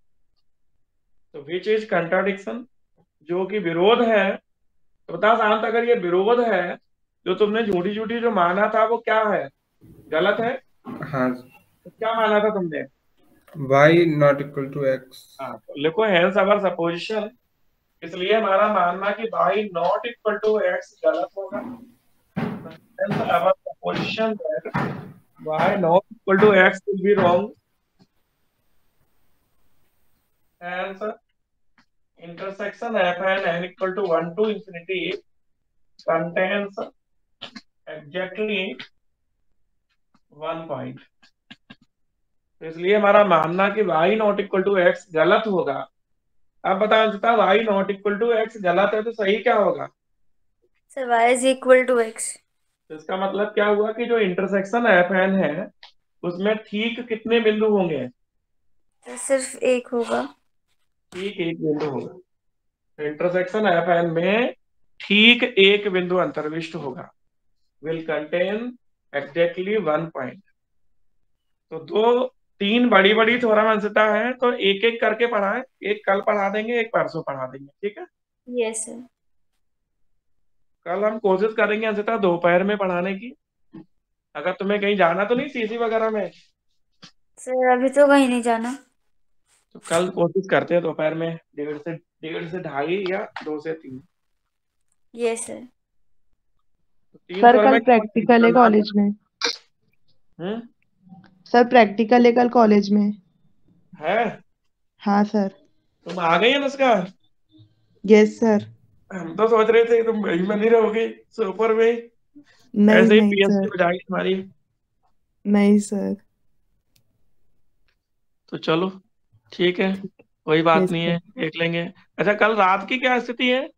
Speaker 1: तो विच इज कंट्राडिक्शन, जो कि विरोध है। तो बता शांत, अगर ये विरोध है, जो तुमने झूठी झूठी जो माना था वो क्या है? गलत है।
Speaker 7: हाँ,
Speaker 1: तो क्या माना था तुमने?
Speaker 7: y not equal to x।
Speaker 1: हाँ, तो लिखो हेंस अवर सपोजिशन, इसलिए हमारा मानना कि y not equal to x गलत होगा। Hence our supposition that y not equal to x will be wrong. Hence intersection f and n equal to 1 to infinity contains exactly 1 point। तो इसलिए हमारा मानना कि y not equal to x गलत होगा। अब बता y not equal to x गलत है तो सही क्या होगा?
Speaker 3: Sir y is equal to x।
Speaker 1: तो इसका मतलब क्या हुआ कि जो इंटरसेक्शन एफ एन है उसमें ठीक कितने बिंदु होंगे?
Speaker 3: तो सिर्फ एक होगा।
Speaker 1: ठीक एक बिंदु होगा। तो इंटरसेक्शन एफ एन में ठीक एक बिंदु अंतर्विष्ट होगा, विल कंटेन एग्जैक्टली 1 पॉइंट। तो 3 बड़ी बड़ी थ्योरम अंशता है, तो एक एक करके पढ़ाएं, एक कल पढ़ा देंगे, एक परसों पढ़ा देंगे, ठीक है?
Speaker 3: Yes sir.
Speaker 1: कल हम कोशिश करेंगे अंशता दोपहर में पढ़ाने की। अगर तुम्हें कहीं जाना तो नहीं सीसी वगैरह में?
Speaker 3: सर अभी तो कहीं नहीं जाना।
Speaker 1: तो कल कोशिश करते हैं दोपहर में 1:30 से 2:30 या 2 से 3।
Speaker 3: Yes sir.
Speaker 1: तो 3
Speaker 8: सर
Speaker 1: थ्योरम
Speaker 8: कल प्रैक्टिकल है कॉलेज में। सर प्रैक्टिकल है कल कॉलेज में
Speaker 1: है।
Speaker 8: हाँ सर।
Speaker 1: तुम आ गई है उसका?
Speaker 8: Yes sir.
Speaker 1: हम तो सोच रहे थे तुम वही में नहीं रहोगे, सुपर में
Speaker 8: नहीं
Speaker 1: ऐसे ही
Speaker 8: नहीं
Speaker 1: पीएससी
Speaker 8: सर,
Speaker 1: हो जाएगी तुम्हारी।
Speaker 8: नहीं सर।
Speaker 1: तो चलो ठीक है, कोई बात
Speaker 8: यस
Speaker 1: नहीं
Speaker 8: सर।
Speaker 1: है, देख लेंगे। अच्छा, कल रात की क्या स्थिति है?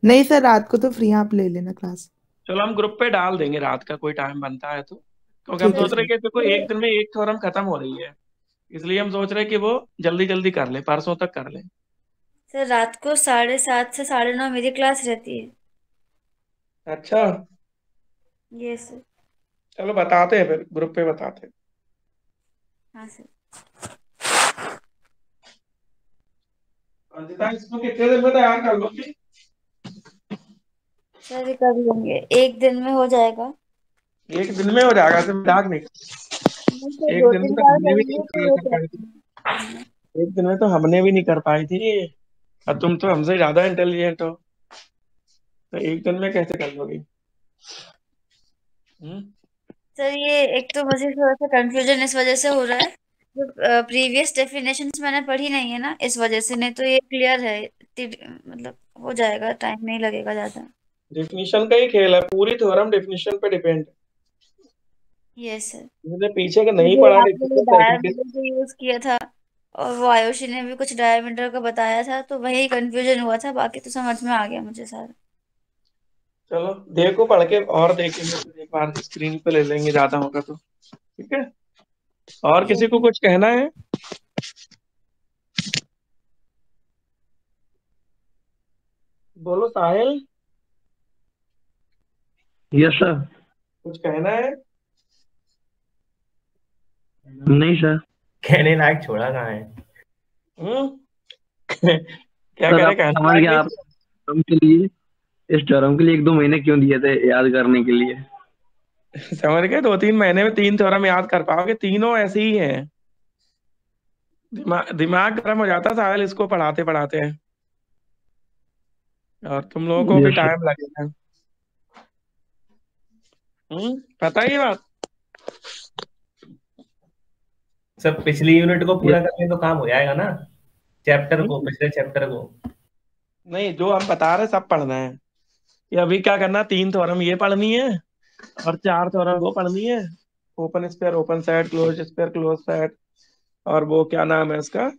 Speaker 8: नहीं सर, रात को तो फ्री हैं, आप ले लेना क्लास।
Speaker 1: चलो हम ग्रुप पे डाल देंगे रात का कोई टाइम बनता है तो, क्योंकि हम
Speaker 8: ठीक है
Speaker 1: सोच रहे
Speaker 8: सर।
Speaker 1: कि देखो एक दिन में एक थ्योरम खत्म हो रही है, इसलिए हम सोच रहे हैं कि वो जल्दी जल्दी कर ले, परसों तक कर ले।
Speaker 3: सर रात को 7:30 से 9:30 मेरी क्लास रहती है।
Speaker 1: अच्छा,
Speaker 3: यस सर।
Speaker 1: चलो बताते हैं, फिर ग्रुप पे बताते हैं।
Speaker 3: हाँ सर।
Speaker 1: अंकिता इसको कितने दिन में तैयार कर लोगी?
Speaker 3: सर ये कर लेंगे, एक दिन में हो जाएगा।
Speaker 1: एक दिन में हो जाएगा? सिर्फ मजाक नहीं।
Speaker 3: नहीं सर,
Speaker 1: एक
Speaker 3: दो
Speaker 1: दिन में
Speaker 3: तीन
Speaker 1: तो
Speaker 3: बार
Speaker 1: हमने भी नहीं
Speaker 3: करेंगे तो हो
Speaker 1: कर पाई थी।
Speaker 3: जाएगा।
Speaker 1: एक दिन में तो हमने भी नहीं कर पाई थी, और तुम तो हमसे ज्यादा इंटेलिजेंट हो, तो एक दिन में कैसे कर लोगी?
Speaker 3: सर ये एक तो मुझे थोड़ा सा कंफ्यूजन इस वजह से हो रहा है, जो प्रीवियस डेफिनेशंस मैंने पढ़ी नहीं है ना, इस वजह से। नहीं तो ये क्लियर है, मतलब हो जाएगा, टाइम नहीं लगेगा ज्यादा।
Speaker 1: डेफिनेशन का ही खेल है, पूरी थ्योरम डेफिनेशन पे डिपेंड।
Speaker 3: Yes sir.
Speaker 1: मुझे पीछे का नहीं
Speaker 3: जो
Speaker 1: पढ़ा
Speaker 3: आपने
Speaker 1: डेफिनेशन
Speaker 3: डायमीटर को यूज किया था, और वो आयुषी ने भी कुछ डायमीटर का बताया था, तो वही कंफ्यूजन हुआ था, बाकी तो समझ में आ गया मुझे सारा।
Speaker 1: चलो देखो पढ़ के, और देखेंगे फिर एक बार स्क्रीन पे ले लेंगे, ज्यादा होगा तो। ठीक है, और किसी को कुछ कहना है? बोलो साहिल,
Speaker 5: यस सर।
Speaker 1: कुछ कहना है?
Speaker 5: नहीं सर।
Speaker 6: कहने लायक छोड़ा कहाँ है।
Speaker 1: हम्म क्या
Speaker 5: सर
Speaker 1: करे,
Speaker 5: आप
Speaker 1: कहना
Speaker 5: समझ
Speaker 1: है
Speaker 5: गए,
Speaker 1: कि
Speaker 5: आप टर्म के लिए, इस टर्म के लिए 1-2 महीने क्यों दिए थे याद करने के लिए?
Speaker 1: समझ गए? 2-3 महीने में 3 थ्योरम याद कर पाओगे? तीनों ऐसे ही हैं। दिमाग गर्म हो जाता है साहिल इसको पढ़ाते पढ़ाते हैं, और तुम लोगों को भी
Speaker 5: यस सर।
Speaker 1: टाइम लगेगा। पता ही है बात।
Speaker 6: सब पिछली यूनिट को पूरा
Speaker 5: यस
Speaker 6: करने तो काम हो जाएगा ना, चैप्टर को,
Speaker 1: हम्म?
Speaker 6: पिछले चैप्टर को।
Speaker 1: नहीं, जो हम बता रहे सब पढ़ना है। ये अभी क्या करना, 3 थ्योरम ये पढ़नी है, और 4 थ्योरम वो पढ़नी है। Open square open set, close square close set, और वो क्या नाम है उसका,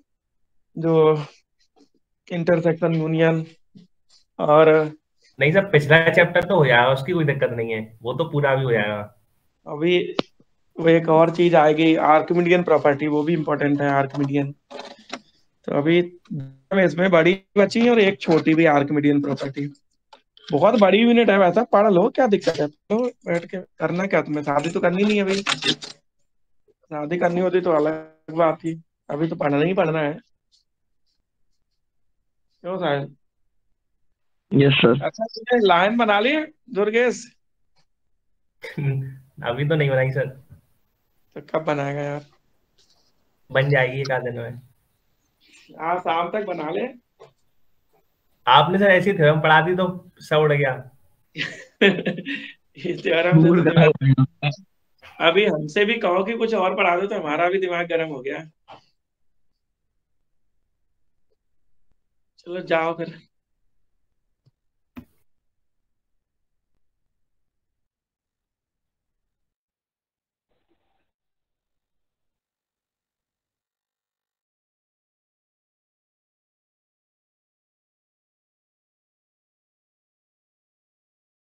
Speaker 1: जो इंटरसेक्शन यूनियन। और
Speaker 6: नहीं सर, पिछला चैप्टर तो हो जाएगा, उसकी कोई दिक्कत नहीं है, वो तो पूरा भी हो जाएगा।
Speaker 1: अभी वो एक और चीज आएगी, आर्किमिडियन प्रॉपर्टी, वो भी इम्पोर्टेंट है, आर्किमिडियन। तो अभी इसमें बड़ी बची है और एक छोटी भी, आर्किमिडियन प्रॉपर्टी। बहुत बड़ी यूनिट है, वैसा पढ़ लो, क्या दिक्कत है? तो बैठ के करना क्या तुम्हें? शादी तो करनी नहीं है भाई। शादी करनी होती तो अलग बात थी, अभी तो पढ़ना ही पढ़ना है। क्यों साहिल?
Speaker 5: Yes sir.
Speaker 1: अच्छा तुमने लाइन बना ली है दुर्गेश?
Speaker 6: अभी तो नहीं बनाई सर,
Speaker 1: तो कब बनाएगा यार?
Speaker 6: बन जाएगी एक आध दिन में।
Speaker 1: आज शाम तक बना ले।
Speaker 6: आपने सर ऐसी थ्योरम पढ़ा दी तो सब उड़ गया।
Speaker 1: इस थ्योरम से तो
Speaker 5: मूड
Speaker 1: दिमाग,
Speaker 5: खराब हो गया।
Speaker 1: अभी हमसे भी कहो कि कुछ और पढ़ा दो तो हमारा भी दिमाग गर्म हो गया। चलो जाओ फिर।